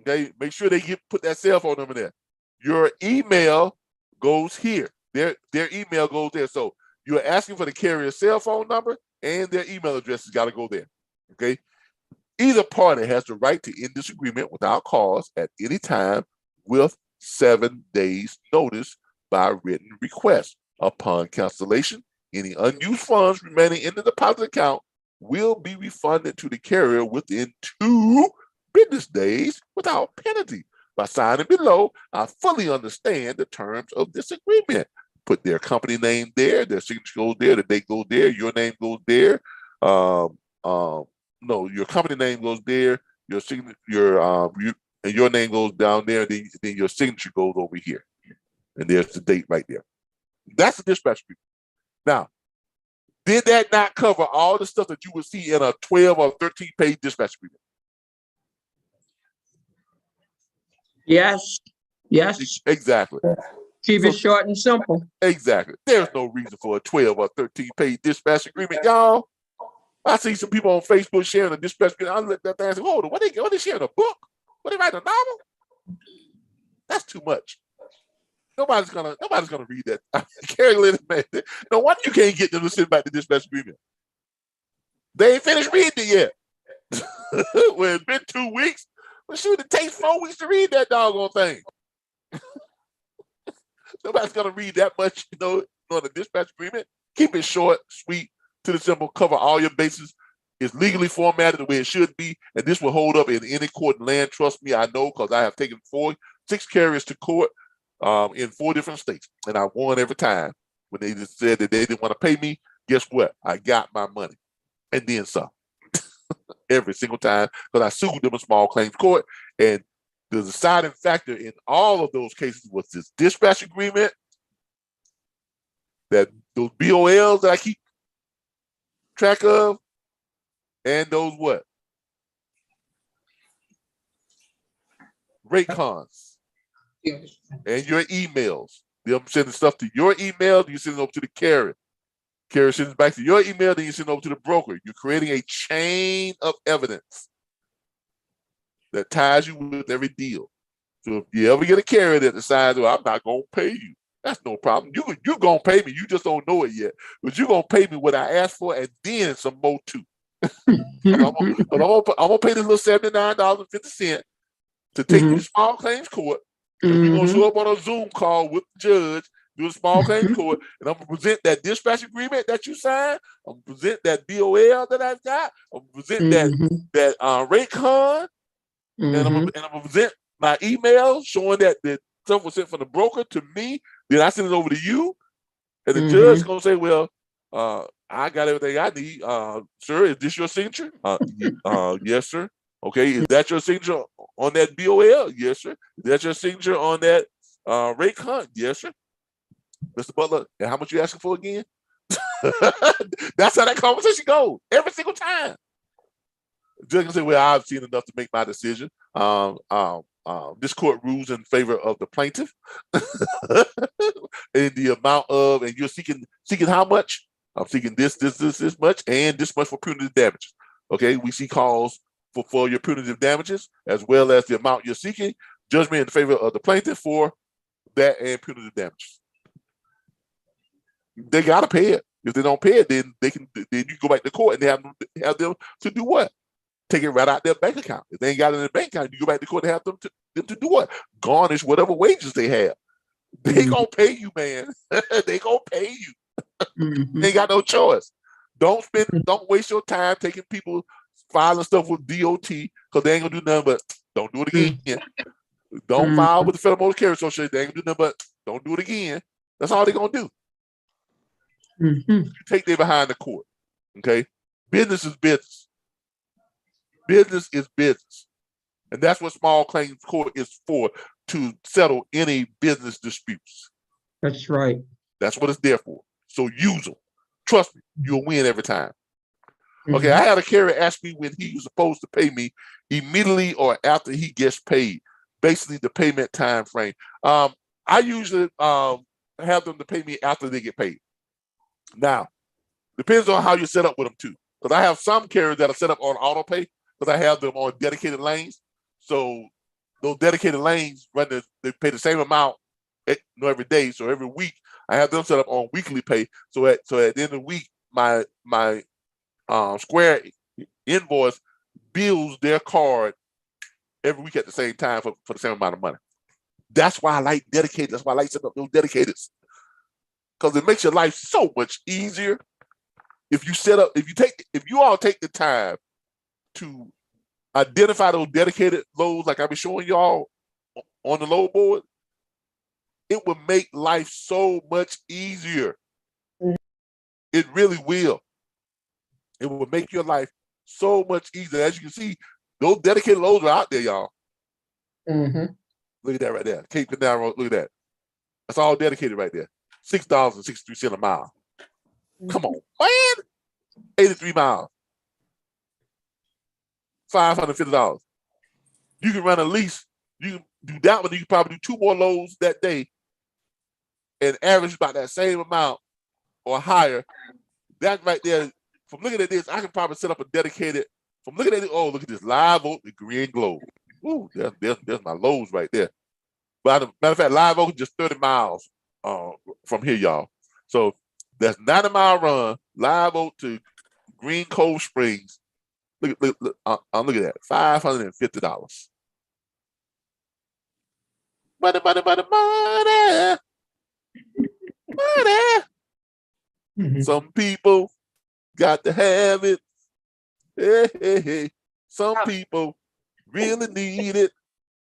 Okay, make sure they put that cell phone number there. Your email goes here. Their email goes there. So you're asking for the carrier's cell phone number, and their email address has got to go there. Okay. Either party has the right to end this agreement without cause at any time with 7 days notice by written request. Upon cancellation, any unused funds remaining in the deposit account will be refunded to the carrier within 2 business days without penalty. By signing below, I fully understand the terms of this agreement. Put their company name there, their signature goes there, the date goes there, your name goes there. No, your company name goes there, your signature, and your name goes down there, and then your signature goes over here. And there's the date right there. That's the dispatch agreement. Now, did that not cover all the stuff that you would see in a 12 or 13-page dispatch agreement? Yes. Yes. Exactly. Keep it short and simple. Exactly. There's no reason for a 12 or 13-page dispatch agreement, y'all. I see some people on Facebook sharing a dispatch agreement. I look at that and say, hold on, what they sharing, a book? What, they write a novel? That's too much. Nobody's gonna read that. Carrie Lynn, man. No wonder you can't get them to send back the dispatch agreement. They ain't finished reading it yet. Well, it's been 2 weeks. Well, shoot, it takes 4 weeks to read that doggone thing. Nobody's gonna read that much, on the dispatch agreement. Keep it short, sweet, to the simple. Cover all your bases. It's legally formatted the way it should be, and this will hold up in any court in land. Trust me, I know, because I have taken 6 carriers to court in 4 different states, and I won every time. when they just said that they didn't want to pay me, guess what? I got my money and then some. Every single time, because I sued them in small claims court. And the deciding factor in all of those cases was this dispatch agreement, that those BOLs that I keep track of, and those what? Rate cons and your emails. Them sending stuff to your email, you send it over to the carrier. Carrier sends it back to your email, then you send it over to the broker. You're creating a chain of evidence that ties you with every deal. So if you ever get a carrier that decides, well, I'm not going to pay you, that's no problem. You're going to pay me. You just don't know it yet. But you're going to pay me what I asked for and then some more too. I'm going to pay this little $79.50 to take you to small claims court. And we're going to show up on a Zoom call with the judge, do a small claims court, and I'm going to present that dispatch agreement that you signed. I'm going to present that BOL that I've got. I'm going to present that rate con. And I'm going to present my email showing that the stuff was sent from the broker to me. Then I send it over to you. And the judge is going to say, well, I got everything I need. Sir, is this your signature? Yes, sir. Okay, is that your signature on that BOL? Yes, sir. Is that your signature on that rate con? Yes, sir. Mr. Butler, and how much you asking for again? That's how that conversation goes every single time. The judge can say, well, I've seen enough to make my decision. This court rules in favor of the plaintiff in the amount of, and you're seeking how much? I'm seeking this much, and this much for punitive damages. Okay, we see calls for your punitive damages, as well as the amount you're seeking. Judgment in favor of the plaintiff for that and punitive damages. They gotta pay it. If they don't pay it, then you go back to court and they have them to do what? Take it right out their bank account. If they ain't got it in their bank account, you go back to court and have them to do what? Garnish whatever wages they have. They gonna pay you, man. They gonna pay you. They ain't got no choice. Don't waste your time taking people filing stuff with DOT, because they ain't gonna do nothing but don't do it again. Don't file with the Federal Motor Carrier Association. They ain't gonna do nothing but don't do it again. That's all they're gonna do. You take them behind the court. Okay? Business is business. Business is business. And that's what small claims court is for, to settle any business disputes. That's right. That's what it's there for. So use them. Trust me, you'll win every time. Okay, I had a carrier ask me when he was supposed to pay me immediately or after he gets paid. Basically, the payment time frame. I usually have them to pay me after they get paid. Now, depends on how you set up with them too. Because I have some carriers that are set up on auto pay, because I have them on dedicated lanes. So those dedicated lanes they pay the same amount every day. So every week I have them set up on weekly pay. So at the end of the week, my Square invoice bills their card every week at the same time for the same amount of money. That's why I like dedicated. That's why I like setting up those dedicated, because it makes your life so much easier. If you all take the time to identify those dedicated loads, like I've been showing y'all on the load board, it will make life so much easier. It really will. It will make your life so much easier. As you can see, those dedicated loads are out there, y'all. Look at that right there. Cape Canaveral, look at that. That's all dedicated right there. $6.63 a mile. Come on, man. 83 miles. $550. You can run a lease. You can do that one. You can probably do 2 more loads that day and average about that same amount or higher. That right there, from looking at this, I can probably set up a dedicated, from looking at it, oh, look at this, Live Oak, the green globe. Ooh, there's my loads right there. But matter of fact, Live Oak is just 30 miles from here, y'all. So that's 90-mile run, Live Oak to Green Cove Springs. Look at that, $550. Money. Some people got to have it. Hey. Some people really need it.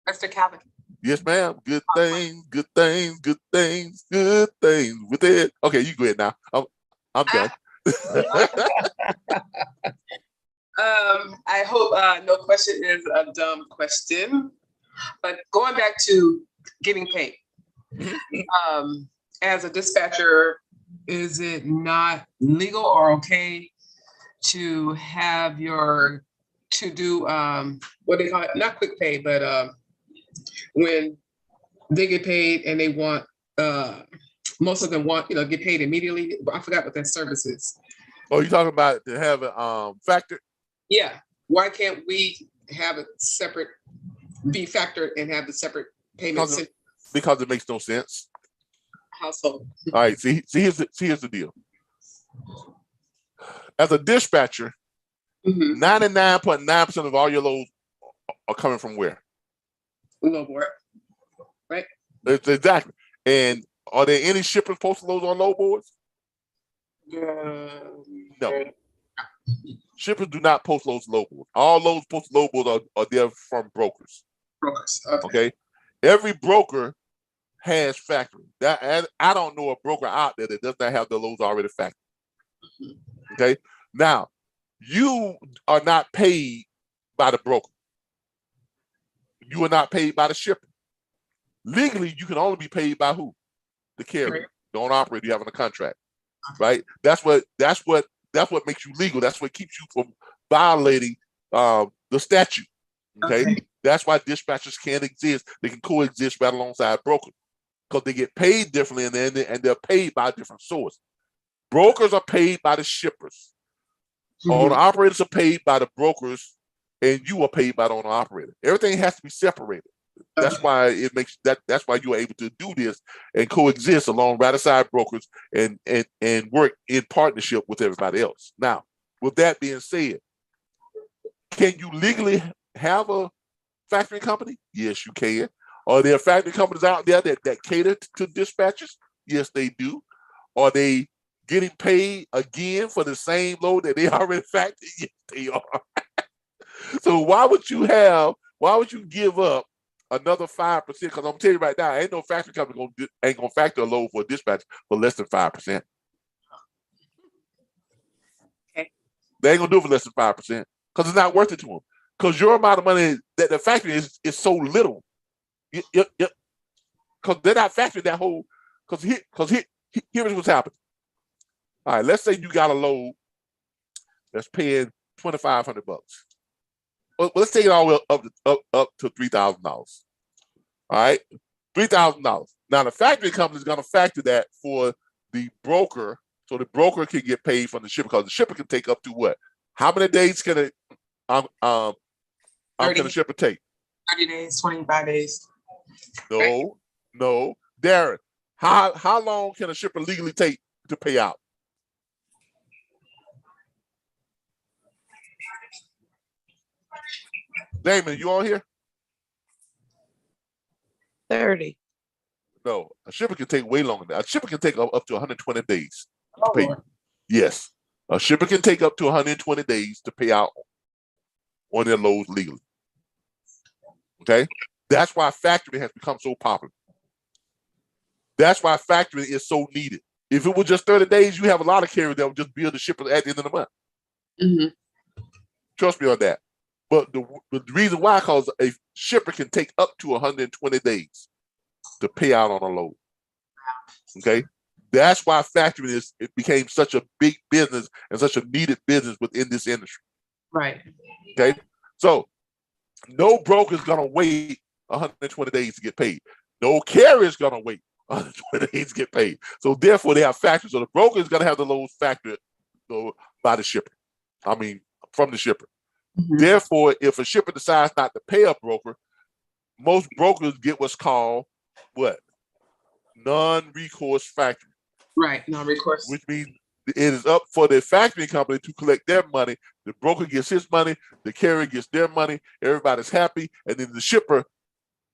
Mr. Calvin. Yes, ma'am. Good things, good things, good things, good things with it. Okay, you go ahead now. I'm done. I hope no question is a dumb question, but going back to getting paid. As a dispatcher, is it not legal or okay to have to do what they call it, not quick pay, but when they get paid and they want most of them want get paid immediately. I forgot what that service is. Oh, you talking about to have a factor? Yeah. Why can't we have it separate, be factored and have the separate payments? Because it makes no sense. Household. All right. See, here's the deal. As a dispatcher, 99.9% of all your loads are coming from where? Low board. Right. Exactly. And are there any shippers posting loads on load boards? No. Shippers do not post loads on load boards. All loads posted load boards are there from brokers. Brokers. Okay. Every broker has factoring. And I don't know a broker out there that does not have the loads already factored. Okay. Now, you are not paid by the broker. You are not paid by the shipper. Legally, you can only be paid by who? The carrier. The owner operator you have on a contract. Right? That's what makes you legal. That's what keeps you from violating the statute. Okay? That's why dispatchers can exist. They can coexist right alongside brokers because they get paid differently and they're paid by a different source. Brokers are paid by the shippers. Owner operators are paid by the brokers, and you are paid by the owner operator. Everything has to be separated. That's why it makes that's why you are able to do this and coexist along right side brokers and work in partnership with everybody else. Now, with that being said, can you legally have a factoring company? Yes, you can. Are there factoring companies out there that cater to dispatchers? Yes, they do. Are they getting paid again for the same load that they already factored? Yes, they are. So why would you give up another 5%? Because I'm telling you right now, ain't no factory company ain't gonna factor a load for a dispatch for less than 5%. Okay. They ain't gonna do it for less than 5% because it's not worth it to them. Because your amount of money that the factory is so little. Because they're not factoring that whole. Because here's what's happening. All right, let's say you got a load that's paying $2,500. Well, let's take it all the way up to $3,000. All right, $3,000. Now the factory company is going to factor that for the broker, so the broker can get paid from the shipper because the shipper can take up to what? How many days can it? Can the shipper take? 30 days, 25 days. No, Darren. How long can a shipper legally take to pay out? Damon, you on here? 30. No, a shipper can take way longer than that. A shipper can take up to 120 days to pay. Yes, a shipper can take up to 120 days to pay out on their loads legally. Okay, that's why factoring has become so popular. That's why factoring is so needed. If it was just 30 days, you have a lot of carriers that would just bill the shipper at the end of the month. Trust me on that. But the reason why, because a shipper can take up to 120 days to pay out on a load. Okay, that's why factoring it became such a big business and such a needed business within this industry. Right. Okay, so no broker is gonna wait 120 days to get paid. No carrier is gonna wait 120 days to get paid. So therefore, they have factories. So the broker is gonna have the loads factored by the shipper. I mean, from the shipper. Therefore, if a shipper decides not to pay a broker, most brokers get what's called what? Non-recourse factoring. Right, non-recourse. Which means it is up for the factoring company to collect their money. The broker gets his money, the carrier gets their money, everybody's happy, and then the shipper,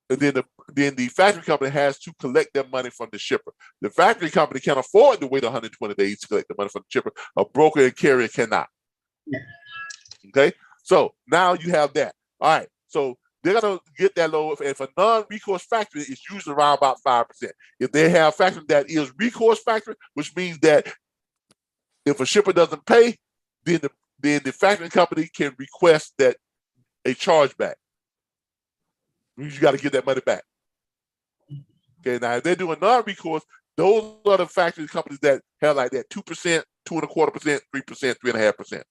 and then the factory company has to collect their money from the shipper. The factory company can't afford to wait 120 days to collect the money from the shipper. A broker and carrier cannot. Okay? So now you have that. All right. So they're gonna get that load. And for non-recourse factoring, it's usually around about 5%. If they have factoring that is recourse factoring, which means that if a shipper doesn't pay, then the factoring company can request that a chargeback. Means you got to get that money back. Okay, now if they're doing non-recourse, those are the factoring companies that have like that 2%, 2.25%, 3%, 3.5%.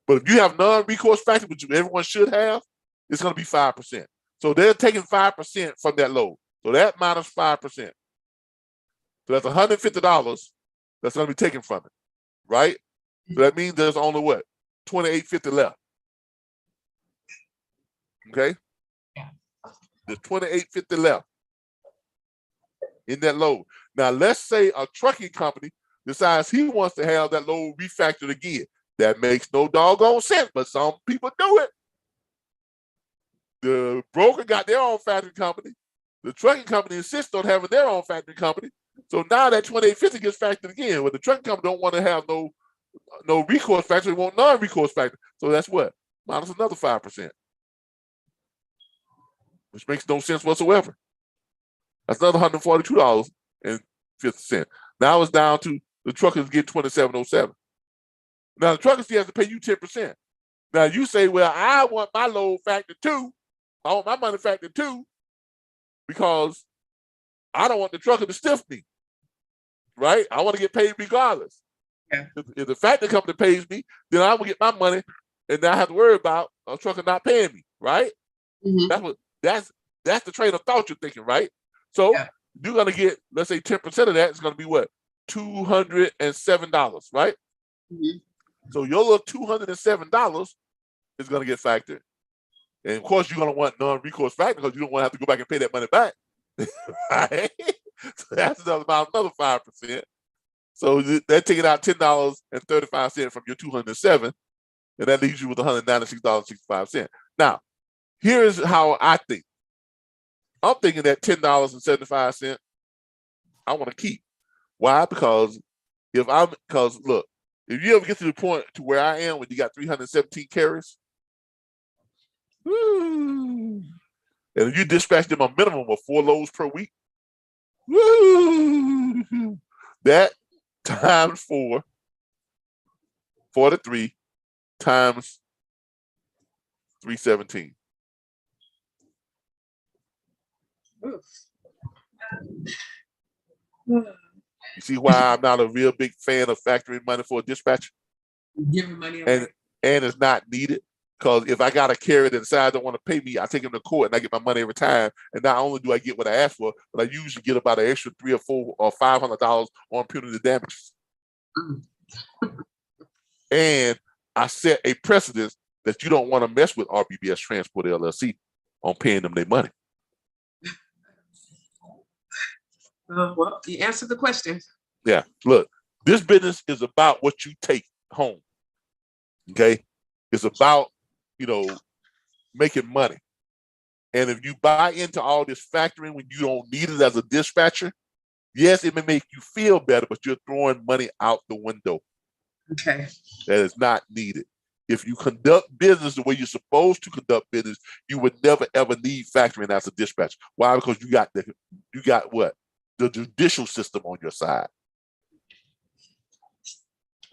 But if you have non-recourse factoring, which everyone should have, it's going to be 5%. So they're taking 5% from that load. So that minus 5%. So that's $150 that's going to be taken from it, right? So that means there's only what? $28.50 left. Okay? Yeah. There's $28.50 left in that load. Now, let's say a trucking company decides he wants to have that load refactored again. That makes no doggone sense, but some people do it. The broker got their own factoring company. The trucking company insists on having their own factoring company. So now that $28.50 gets factored again. But the trucking company don't want to have no recourse factor, they want non-recourse factor. So that's what? Minus another 5%. Which makes no sense whatsoever. That's another $142.50. Now it's down to the truckers get $27.07. Now the trucker still has to pay you 10%. Now you say, well, I want my load factored too. I want my money factored too, because I don't want the trucker to stiff me. Right? I want to get paid regardless. Yeah. If the factory company pays me, then I will get my money and I have to worry about a trucker not paying me, right? Mm-hmm. That's the train of thought you're thinking, right? So you're gonna get, let's say 10% of that is gonna be what? $207, right? Mm-hmm. So your little $207 is gonna get factored. And of course you're gonna want non-recourse factor because you don't want to have to go back and pay that money back. Right? So that's about another 5%. So they're taking out $10.35 from your $207, and that leaves you with $196.65. Now, here's how I think. I'm thinking that $10.75 I want to keep. Why? Because look, if you ever get to the point to where I am when you got 317 carriers, woo, and if you dispatch them a minimum of 4 loads per week, woo, that times 4, 43 times 317. You see why I'm not a real big fan of factoring money for a dispatch? Giving money away. And it's not needed. Because if I got a carrier that decides don't want to pay me, I take them to court and I get my money every time. And not only do I get what I asked for, but I usually get about an extra $300 or $400 or $500 on punitive damages. And I set a precedent that you don't want to mess with RBBS Transport LLC on paying them their money. Well, you answered the question. Yeah, look, this business is about what you take home. Okay, it's about, making money. And if you buy into all this factoring when you don't need it as a dispatcher, yes, it may make you feel better, but you're throwing money out the window. Okay. That is not needed. If you conduct business the way you're supposed to conduct business, you would never ever need factoring as a dispatcher. Why? Because you got what? The judicial system on your side.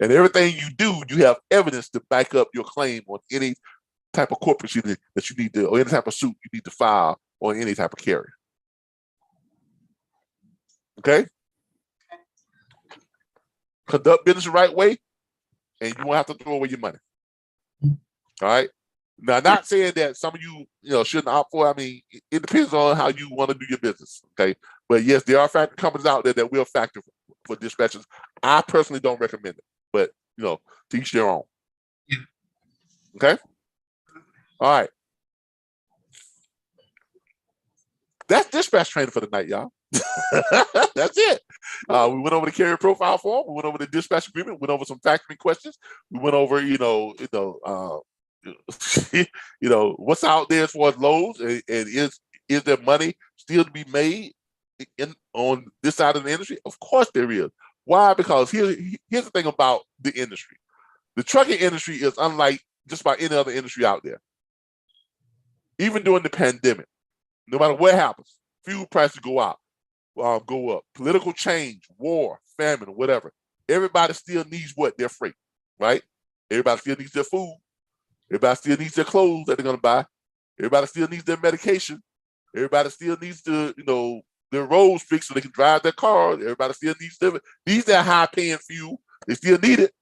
And everything you do, you have evidence to back up your claim on any type of corporate that you need to, or any type of suit you need to file on any type of carrier. Okay? Conduct business the right way, and you won't have to throw away your money. All right? Now, not saying that some of you, shouldn't opt for it. I mean, it depends on how you want to do your business. Okay? But yes, there are factory companies out there that will factor for dispatches. I personally don't recommend it, but, to each their own. Okay? All right. That's dispatch training for the night, y'all. That's it. We went over the carrier profile form. We went over the dispatch agreement. We went over some factoring questions. We went over, what's out there as far as loads, and is there money still to be made on this side of the industry? Of course there is. Why? Because here's the thing about the industry. The trucking industry is unlike just about any other industry out there. even during the pandemic, no matter what happens, fuel prices go up, political change, war, famine, whatever. Everybody still needs what? Their freight, right? Everybody still needs their food. Everybody still needs their clothes that they're going to buy. Everybody still needs their medication. Everybody still needs to, their roads fixed so they can drive their car. Everybody still needs that high-paying fuel. They still need it.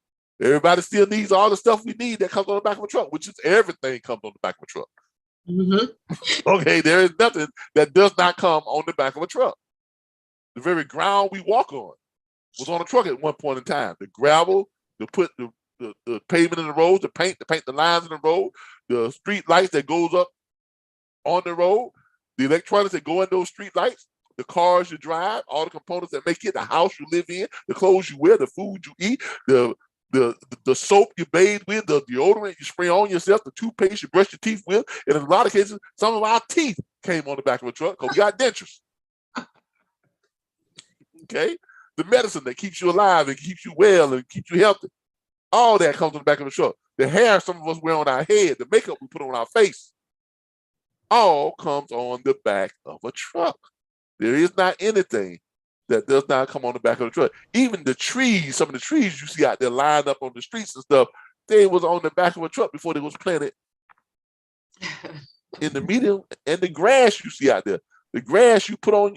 Everybody still needs all the stuff we need that comes on the back of a truck, which is everything comes on the back of a truck. Mm-hmm. Okay, there is nothing that does not come on the back of a truck. The very ground we walk on was on a truck at one point in time. The gravel, the pavement in the road, to paint the lines in the road, the street lights that goes up on the road, the electronics that go in those street lights, the cars you drive, all the components that make it, the house you live in, the clothes you wear, the food you eat, the soap you bathe with, the deodorant you spray on yourself, the toothpaste you brush your teeth with, and in a lot of cases, some of our teeth came on the back of a truck because we got dentures. Okay? The medicine that keeps you alive and keeps you well and keeps you healthy. All that comes on the back of the truck. The hair some of us wear on our head, the makeup we put on our face, all comes on the back of a truck. There is not anything that does not come on the back of the truck. Even the trees, some of the trees you see out there lined up on the streets and stuff, they was on the back of a truck before they was planted in the medium. And the grass you see out there, the grass you put on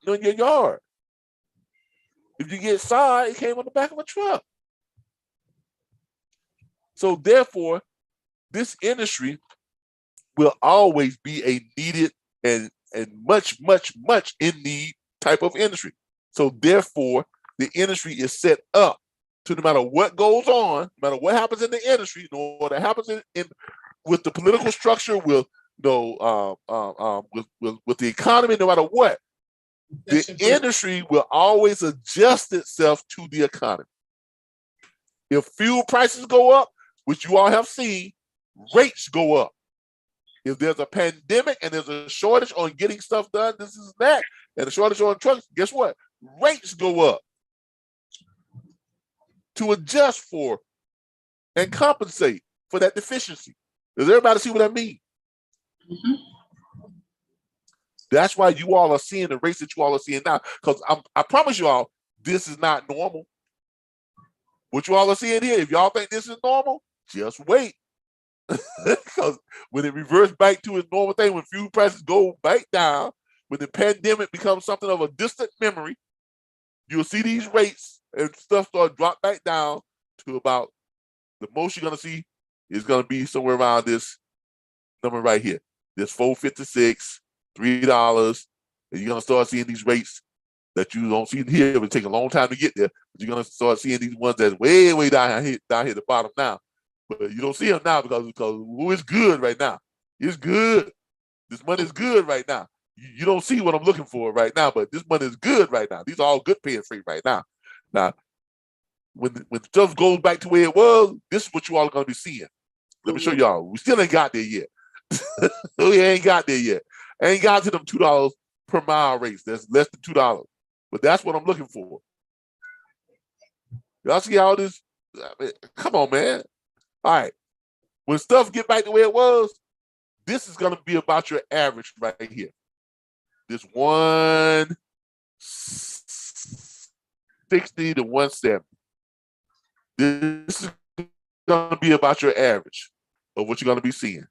your yard. If you get sod, it came on the back of a truck. So therefore, this industry will always be a needed and much, much, much in need type of industry. So therefore, the industry is set up to, no matter what goes on, no matter what happens in the industry, no matter what happens with the political structure, with the economy, no matter what, the industry will always adjust itself to the economy. If fuel prices go up, which you all have seen, rates go up. If there's a pandemic and there's a shortage on getting stuff done, this is that, and a shortage on trucks, guess what? Rates go up to adjust for and compensate for that deficiency. Does everybody see what I mean? Mm-hmm. That's why you all are seeing the rates that you all are seeing now. Because I promise you all, this is not normal. What you all are seeing here, if y'all think this is normal, just wait. Because when it reverts back to its normal thing, when fuel prices go back down, when the pandemic becomes something of a distant memory, you'll see these rates and stuff start drop back down to about, the most you're going to see is going to be somewhere around this number right here. This $4.56, $3, and you're going to start seeing these rates that you don't see here. It will take a long time to get there, but you're going to start seeing these ones that's way, way down here at the bottom now. But you don't see them now because it's good right now. It's good. This money is good right now. You don't see what I'm looking for right now, but this money is good right now. These are all good paying freight right now. Now, when stuff goes back to where it was, this is what you all are going to be seeing. Let me show y'all. We still ain't got there yet. We ain't got there yet. Ain't got to them $2 per mile rates. That's less than $2. But that's what I'm looking for. Y'all see how this? I mean, come on, man. All right. When stuff get back to where it was, this is going to be about your average right here. This 160 to 170. This is going to be about your average of what you're going to be seeing.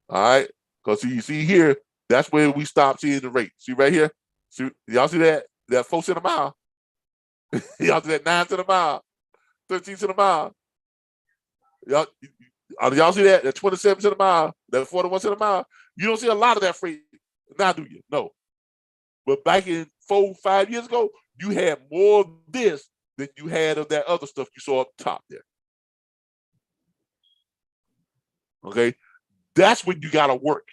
All right? Because you see here, that's where we stop seeing the rate. See right here? See, y'all see that? That 4 cents a mile. Y'all see that 9 cents a mile, 13 cents a mile. Y'all see that? That 27 cents a mile, that 41 cents a mile. You don't see a lot of that freight now, do you? No. But back in 4-5 years ago, you had more of this than you had of that other stuff you saw up top there. Okay? That's when you got to work.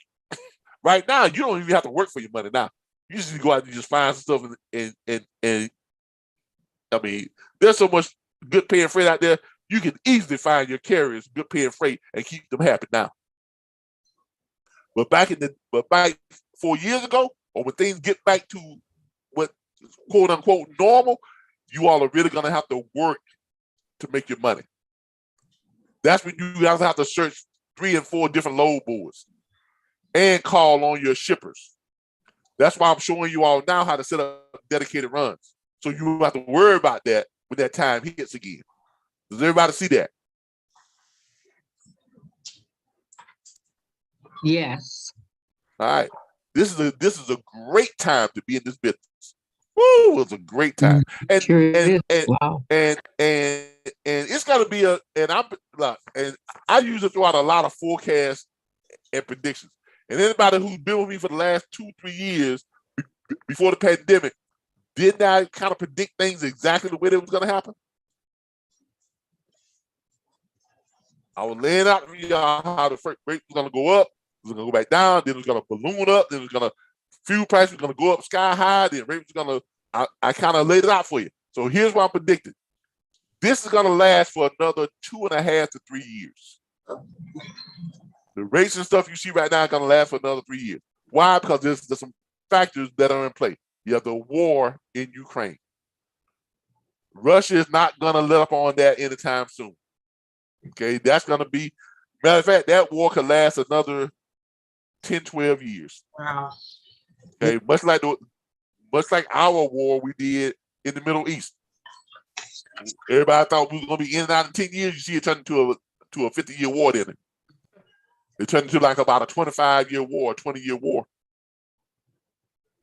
Right now, you don't even have to work for your money now. You just go out and just find some stuff and I mean, there's so much good paying freight out there. You can easily find your carriers good paying freight and keep them happy now. But back 4 years ago, or when things get back to what quote unquote normal, you all are really gonna have to work to make your money. That's when you guys have to search 3 and 4 different load boards. and call on your shippers. That's why I'm showing you all now how to set up dedicated runs. So you don't have to worry about that when that time hits again. Does everybody see that? Yes. All right. This is a great time to be in this business. Woo, it's a great time. And Sure is. and Wow. and it's gotta be and I use it throughout a lot of forecasts and predictions. And anybody who's been with me for the last 2-3 years before the pandemic, didn't I kind of predict things exactly the way they was gonna happen? I was laying out for y'all how the freight rate was gonna go up, it was gonna go back down, then it was gonna balloon up, then it was gonna fuel price was gonna go up sky high, then rate was gonna I kind of laid it out for you. So here's what I'm predicting. This is gonna last for another 2.5 to 3 years. The rates and stuff you see right now are gonna last for another 3 years. Why? Because there's some factors that are in play. You have the war in Ukraine. Russia is not gonna let up on that anytime soon. Okay, that's gonna be, matter of fact, that war could last another 10, 12 years. Wow. Okay, much like our war we did in the Middle East. Everybody thought we were gonna be in and out in 10 years. You see it turn into a 50-year war then. It turned into like about a 25-year war, 20-year war.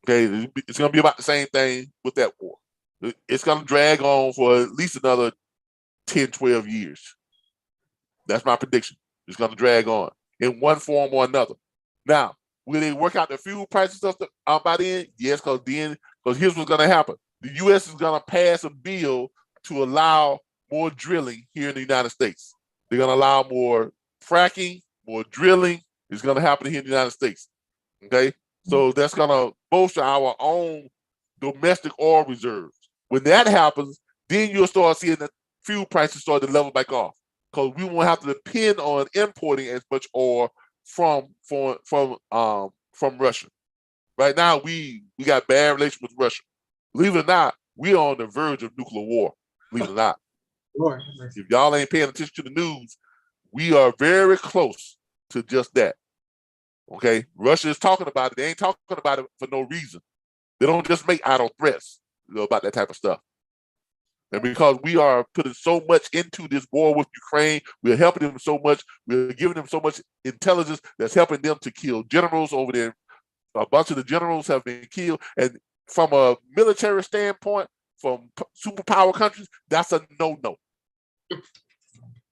Okay, it's gonna be about the same thing with that war. It's gonna drag on for at least another 10, 12 years. That's my prediction. It's gonna drag on in one form or another. Now, will they work out the fuel prices stuff by then? Yes, because here's what's gonna happen. The U.S. is gonna pass a bill to allow more drilling here in the United States. They're gonna allow more fracking, more drilling. It's gonna happen here in the United States. Okay, so that's gonna bolster our own domestic oil reserves. When that happens, then you'll start seeing the fuel prices start to level back off, because we won't have to depend on importing as much oil from Russia. Right now, we got bad relations with Russia. Believe it or not, we are on the verge of nuclear war. Believe it or not. Lord. If y'all ain't paying attention to the news, we are very close to just that. Okay, Russia is talking about it. They ain't talking about it for no reason. They don't just make idle threats, about that type of stuff. And because we are putting so much into this war with Ukraine, we're helping them so much, we're giving them so much intelligence that's helping them to kill generals over there. A bunch of the generals have been killed. And from a military standpoint, from superpower countries, that's a no-no.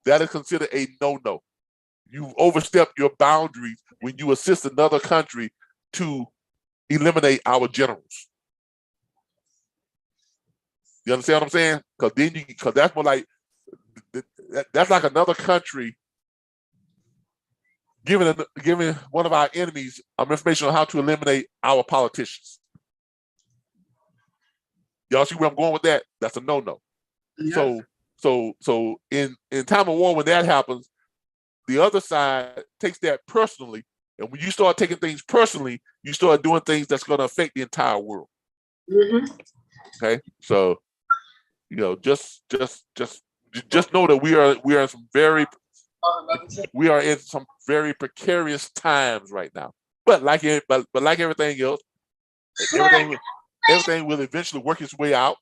That is considered a no-no. You've overstepped your boundaries when you assist another country to eliminate our generals. You understand what I'm saying? Because that's more like, that's like another country giving one of our enemies information on how to eliminate our politicians. Y'all see where I'm going with that? That's a no-no. Yeah. So in time of war, when that happens, the other side takes that personally. And when you start taking things personally, you start doing things that's going to affect the entire world. Mm-hmm. Okay, so just know that we are in some very precarious times right now. But like everything else, everything will eventually work its way out,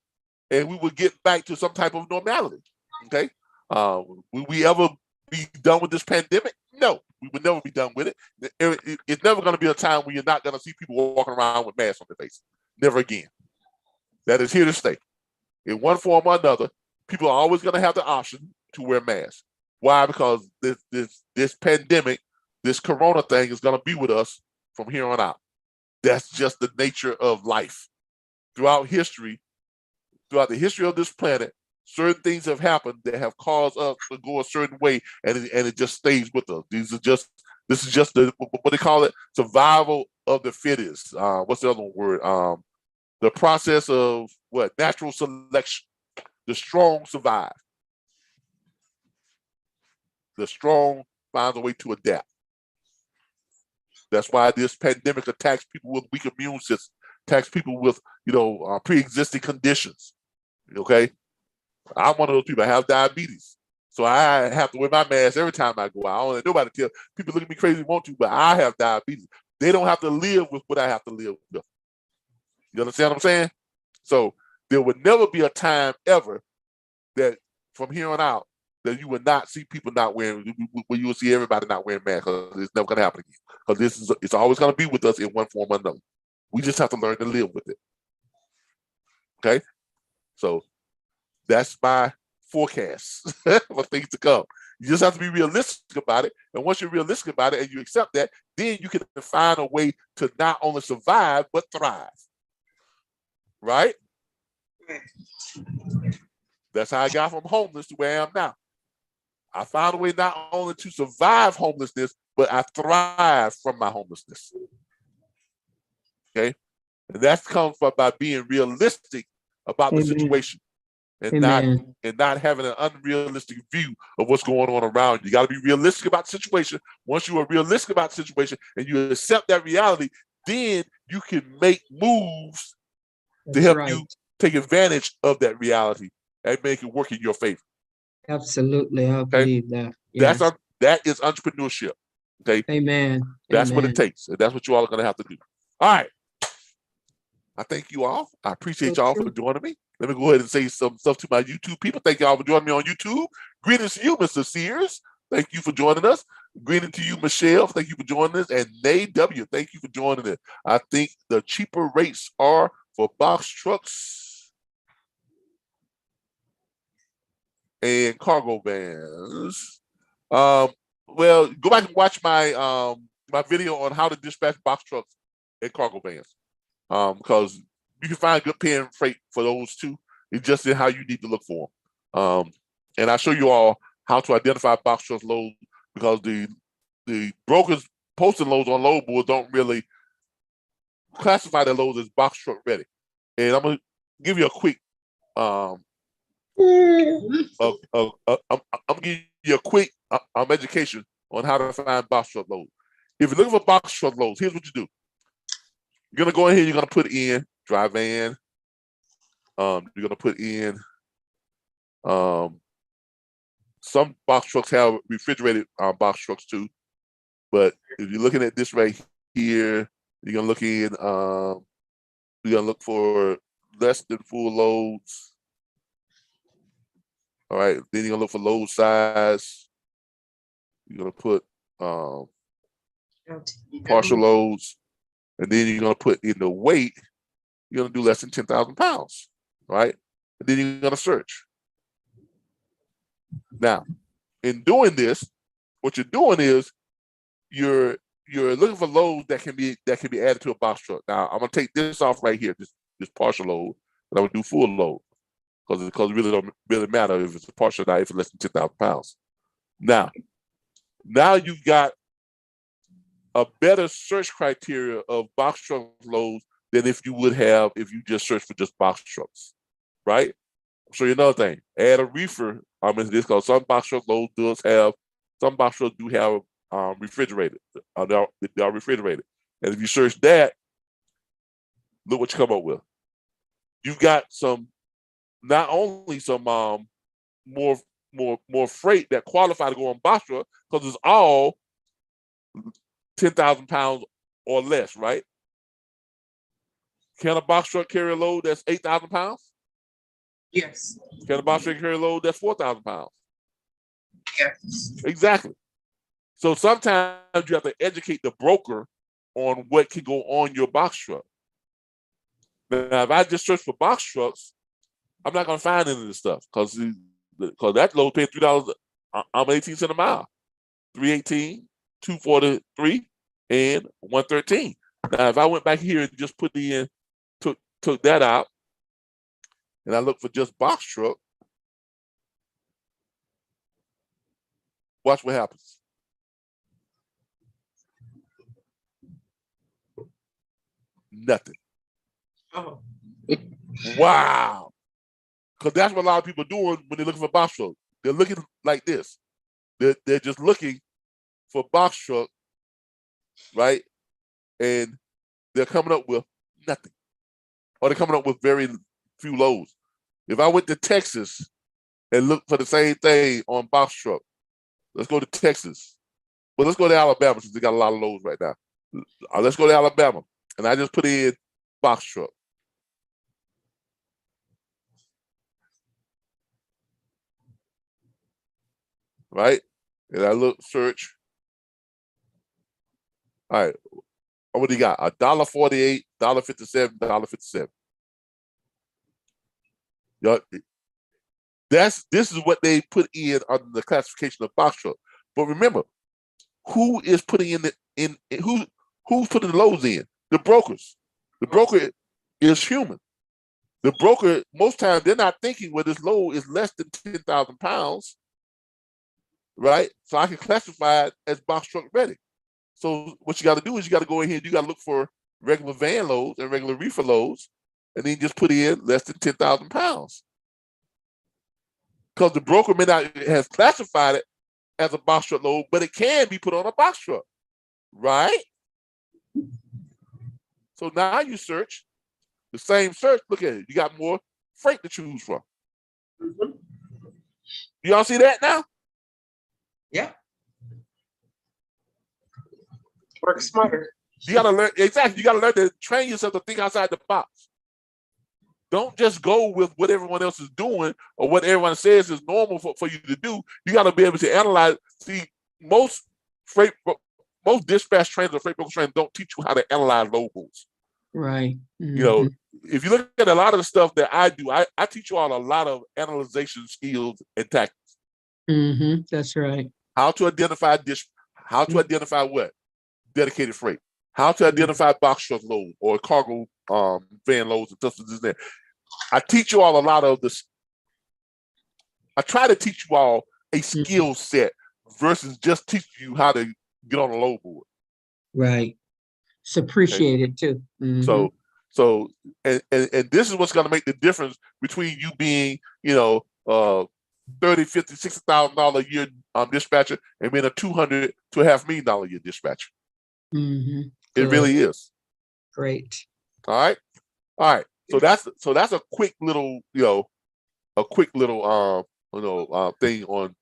and we will get back to some type of normality. Okay, will we ever be done with this pandemic? No, we will never be done with it. It's never going to be a time when you're not going to see people walking around with masks on their face. Never again. That is here to stay. In one form or another, people are always going to have the option to wear masks. Why? Because this pandemic, this corona thing is going to be with us from here on out. That's just the nature of life. Throughout the history of this planet, certain things have happened that have caused us to go a certain way, and it just stays with us. This is just the, what they call it, survival of the fittest. What's the other word? The process of natural selection. The strong survive. The strong finds a way to adapt. That's why this pandemic attacks people with weak immune systems, attacks people with pre-existing conditions. Okay, I'm one of those people. I have diabetes, so I have to wear my mask every time I go out. I don't let nobody tell people look at me crazy, want to, but I have diabetes. they don't have to live with what I have to live with. You understand what I'm saying? So there would never be a time ever that from here on out that you would not see people not wearing, where you will see everybody not wearing masks, because it's never going to happen again. Because it's always going to be with us in one form or another. We just have to learn to live with it. Okay? So that's my forecast for things to come. You just have to be realistic about it. And once you're realistic about it and you accept that, then you can find a way to not only survive, but thrive. Right? That's how I got from homeless to where I am now. I found a way not only to survive homelessness, but I thrive from my homelessness. Okay? And that comes by being realistic about the situation and not having an unrealistic view of what's going on around you. You got to be realistic about the situation. Once you are realistic about the situation and you accept that reality, then you can make moves to help you take advantage of that reality and make it work in your favor. Absolutely. I believe that. Yes. That is entrepreneurship. Okay. Amen. That's what it takes. And that's what you all are going to have to do. All right. I thank you all. I appreciate y'all for joining me. Let me go ahead and say some stuff to my YouTube people. Thank y'all for joining me on YouTube. Greetings to you, Mr. Sears. Thank you for joining us. Greeting to you, Michelle. Thank you for joining us. And Nay W, thank you for joining us. I think the cheaper rates are for box trucks and cargo vans. Well, go back and watch my my video on how to dispatch box trucks and cargo vans. Because you can find good paying freight for those two. It's just in how you need to look for them. And I show you all how to identify box truck loads, because the brokers posting loads on load boards don't really classify their loads as box truck ready. And I'm gonna give you a quick I'm giving you a quick education on how to find box truck loads. If you're looking for box truck loads, here's what you do. You're gonna go in here. You're gonna put in dry van. You're gonna put in some box trucks have refrigerated box trucks too. But if you're looking at this right here, you're gonna look in. You're gonna look for less than full loads. All right. Then you're gonna look for load size. You're gonna put partial loads. And then you're going to put in the weight, you're going to do less than 10,000 pounds, right? And then you're going to search. Now, in doing this, what you're doing is you're looking for loads that can be added to a box truck. Now, I'm going to take this off right here, this partial load, and I'm going to do full load, because it really don't really matter if it's a partial or not, if it's less than 10,000 pounds. Now you've got a better search criteria of box truck loads than if you would have if you just search for just box trucks, right? I'll show you another thing. Add a reefer into this, because some box truck loads some box trucks do have refrigerated. They are refrigerated. And if you search that, look what you come up with. You've got not only some more freight that qualify to go on box truck, because it's all 10,000 pounds or less, right? Can a box truck carry a load that's 8,000 pounds? Yes. Can a box truck carry a load that's 4,000 pounds? Yes. Exactly. So sometimes you have to educate the broker on what can go on your box truck. Now, if I just search for box trucks, I'm not going to find any of this stuff, because that load pays $3. I'm 18 cents a mile. 318. 243 and 113. Now, if I went back here and just took that out, and I look for just box truck, watch what happens. Nothing. Oh. Wow. Because that's what a lot of people are doing when they're looking for box truck. They're looking like this. They're just looking for box truck, right? And they're coming up with nothing. Or they're coming up with very few loads. If I went to Texas and looked for the same thing on box truck, let's go to Texas. But let's go to Alabama, since they got a lot of loads right now. let's go to Alabama. And I just put in box truck. Right? And I look, search. All right. What do you got? $1.48, $1.57, $1.57. This is what they put in under the classification of box truck. But remember, who is putting who's putting the loads in? The brokers. The broker is human. The broker, most times, they're not thinking, well, this load is less than 10,000 pounds, right? So I can classify it as box truck ready. So what you got to do is you got to go in here, you got to look for regular van loads and regular reefer loads, and then just put in less than 10,000 pounds. Because the broker may not have classified it as a box truck load, but it can be put on a box truck, right? So now you search, the same search, look at it, you got more freight to choose from. Y'all see that now? Yeah. Work smarter. You gotta learn, exactly, you gotta learn to train yourself to think outside the box. Don't just go with what everyone else is doing or what everyone says is normal for you to do. You got to be able to analyze. See, most dispatch trainers or freight broker trainers don't teach you how to analyze logos. Right. You know, if you look at a lot of the stuff that I do, I teach you all a lot of analyzation skills and tactics. That's right. How to identify how to identify what? Dedicated freight. How to identify box truck load or cargo van loads and stuff like that. I teach you all a lot of this. I try to teach you all a skill set versus just teach you how to get on a load board. Right. It's appreciated too. So and this is what's going to make the difference between you being, you know, $30, $50, $60,000 a year dispatcher and being a $200,000 to $500,000 a year dispatcher. It really is. Great. All right. So that's a quick little, thing on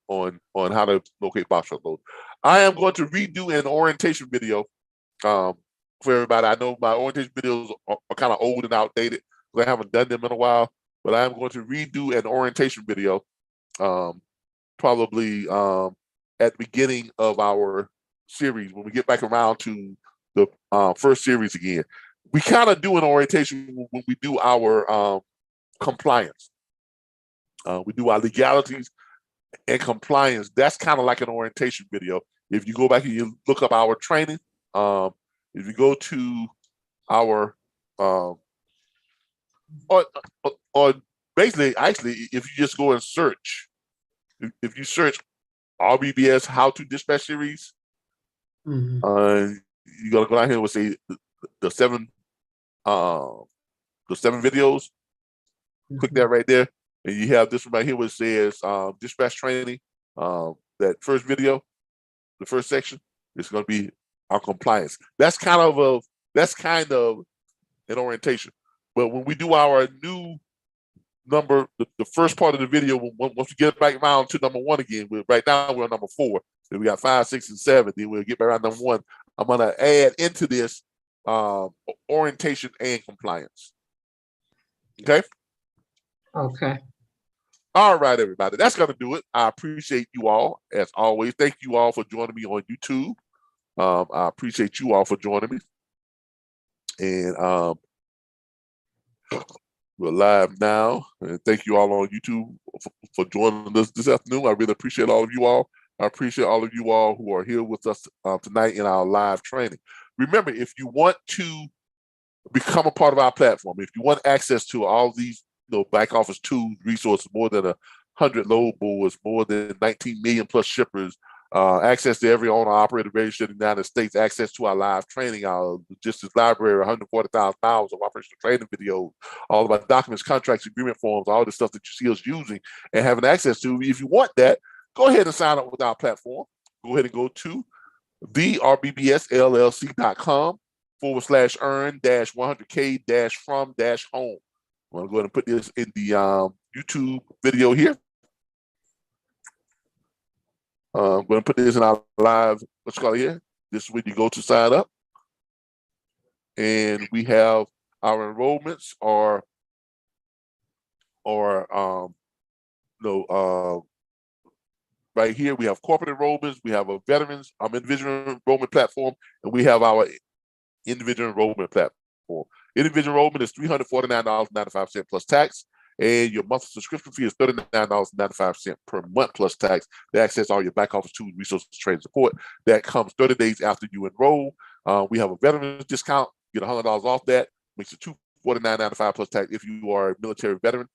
how to locate box truck load. I am going to redo an orientation video for everybody. I know my orientation videos are kind of old and outdated because I haven't done them in a while, but I am going to redo an orientation video probably at the beginning of our series when we get back around to the first series again. We kind of do an orientation when we do our compliance. We do our legalities and compliance. That's kind of like an orientation video. If you go back and you look up our training, if you go to our, or basically, actually, if you just go and search, if you search RBBS How to Dispatch Series, you're gonna go down here and say the seven videos. Click that right there, and you have this one right here where it says dispatch training. That first video, the first section, is going to be our compliance. That's kind of an orientation. But when we do our new number, the first part of the video, once we get back around to number 1 again, right now we're on number 4. Then we got 5, 6, and 7. Then we'll get back around number 1. I'm going to add into this orientation and compliance. Okay. Okay. All right, everybody. That's going to do it. I appreciate you all, as always. Thank you all for joining me on YouTube. I appreciate you all for joining me. And we're live now. And thank you all on YouTube for joining us this afternoon. I really appreciate all of you all. I appreciate all of you all who are here with us tonight in our live training. Remember, if you want to become a part of our platform, if you want access to all these back office tools, resources, more than 100 load boards, more than 19 million plus shippers, access to every owner operator registered in the United States, access to our live training, our logistics library, 140,000 hours of operational training videos, all of our documents, contracts, agreement forms, all the stuff that you see us using and having access to. If you want that, go ahead and sign up with our platform. Go ahead and go to the RBBSLLC.com/earn-100K-from-home. I'm going to go ahead and put this in the YouTube video here. I'm going to put this in our live, what's called here. This is when you go to sign up. and we have our enrollments are right here. We have corporate enrollments, we have a veterans individual enrollment platform, and we have our individual enrollment platform. Individual enrollment is $349.95 plus tax, and your monthly subscription fee is $39.95 per month plus tax to access all your back office tools, resources, training support. That comes 30 days after you enroll. We have a veterans discount, get $100 off that, makes it $249.95 plus tax if you are a military veteran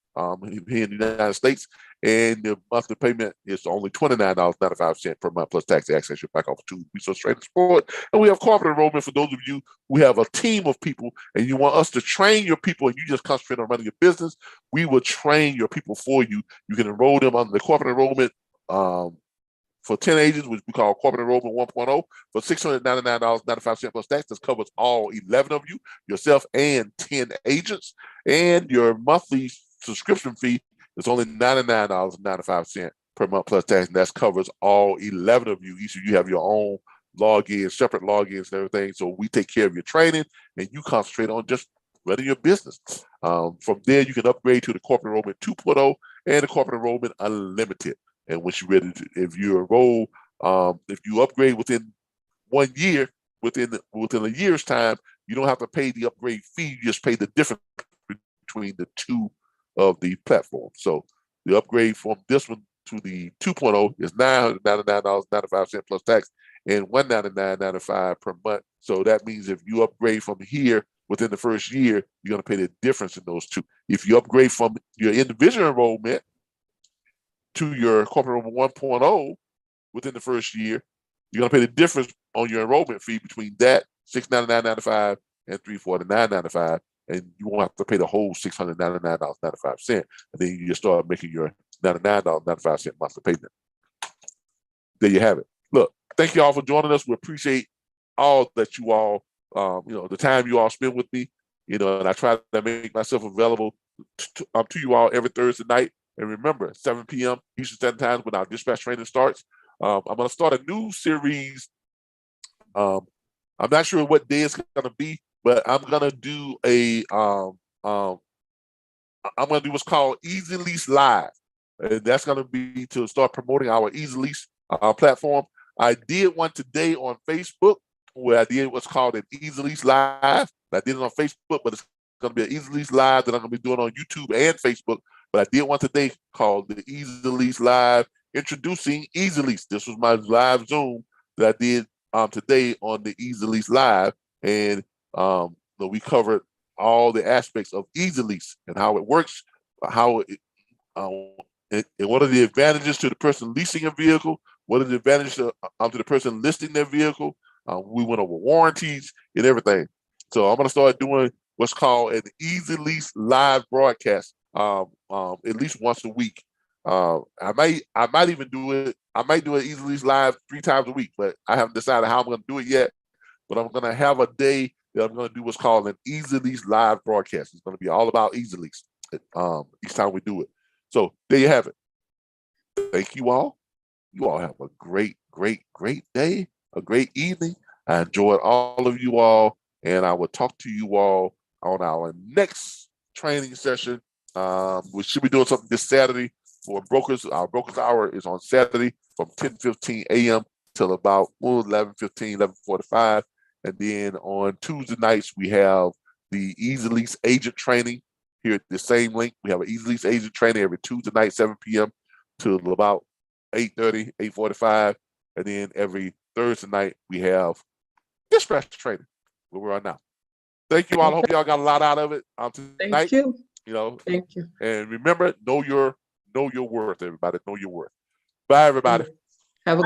here in the United States, and the monthly payment is only $29.95 per month plus tax to access your back office tools, resource, training support. And we have corporate enrollment for those of you who have a team of people and you want us to train your people and you just concentrate on running your business. We will train your people for you. You can enroll them under the corporate enrollment for 10 agents, which we call corporate enrollment 1.0, for $699.95 plus tax. This covers all 11 of you, yourself and 10 agents. And your monthly subscription fee is only $99.95 per month plus tax, and that covers all 11 of you. Each of you have your own logins, separate logins and everything. So we take care of your training, and you concentrate on just running your business. From there, you can upgrade to the corporate enrollment 2.0 and the corporate enrollment unlimited. And once you're ready to, if you enroll, if you upgrade within 1 year, within a year's time, you don't have to pay the upgrade fee. You just pay the difference between the two of the platforms. So the upgrade from this one to the 2.0 is $999.95 plus tax and $199.95 per month. So that means if you upgrade from here within the first year, you're going to pay the difference in those two. If you upgrade from your individual enrollment to your corporate enrollment 1.0 within the first year, you're going to pay the difference on your enrollment fee between that $699.95 and $349.95, and you won't have to pay the whole $699.95, and then you just start making your $99.95 monthly payment. There you have it. Look, thank you all for joining us. We appreciate all that you all, the time you all spend with me, and I try to make myself available to you all every Thursday night. And remember, 7 p.m. Eastern Standard Time when our dispatch training starts. I'm going to start a new series. I'm not sure what day it's going to be, but I'm going to do I'm going to do what's called Easy Lease Live. And that's going to be to start promoting our Easy Lease platform. I did one today on Facebook where I did what's called an Easy Lease Live. I did it on Facebook, but it's going to be an Easy Lease Live that I'm going to be doing on YouTube and Facebook. But I did one today called the Easy Lease Live, introducing Easy Lease. This was my live Zoom that I did today on the Easy Lease Live, and we covered all the aspects of Easy Lease and how it works, how and what are the advantages to the person leasing a vehicle, what are the advantages to the person listing their vehicle. We went over warranties and everything. So I'm going to start doing what's called an Easy Lease Live broadcast. At least once a week. I might even do it. I might do it Easy Lease Live 3 times a week, but I haven't decided how I'm going to do it yet. But I'm going to have a day that I'm going to do what's called an Easy Lease Live broadcast. It's going to be all about Easy Lease each time we do it. So there you have it. Thank you all. You all have a great, great, great day, a great evening. I enjoyed all of you all, and I will talk to you all on our next training session. We should be doing something this Saturday for brokers. Our brokers hour is on Saturday from 10:15 a.m. till about 11:15, 11:45. And then on Tuesday nights, we have the Easy Lease agent training here at the same link. We have an Easy Lease agent training every Tuesday night, 7 p.m. till about 8:30, 8:45. And then every Thursday night, we have dispatch training where we are now. Thank you all. I hope y'all got a lot out of it tonight. Thank you. Thank you. And remember, know your worth, everybody. Know your worth. Bye, everybody. Have a good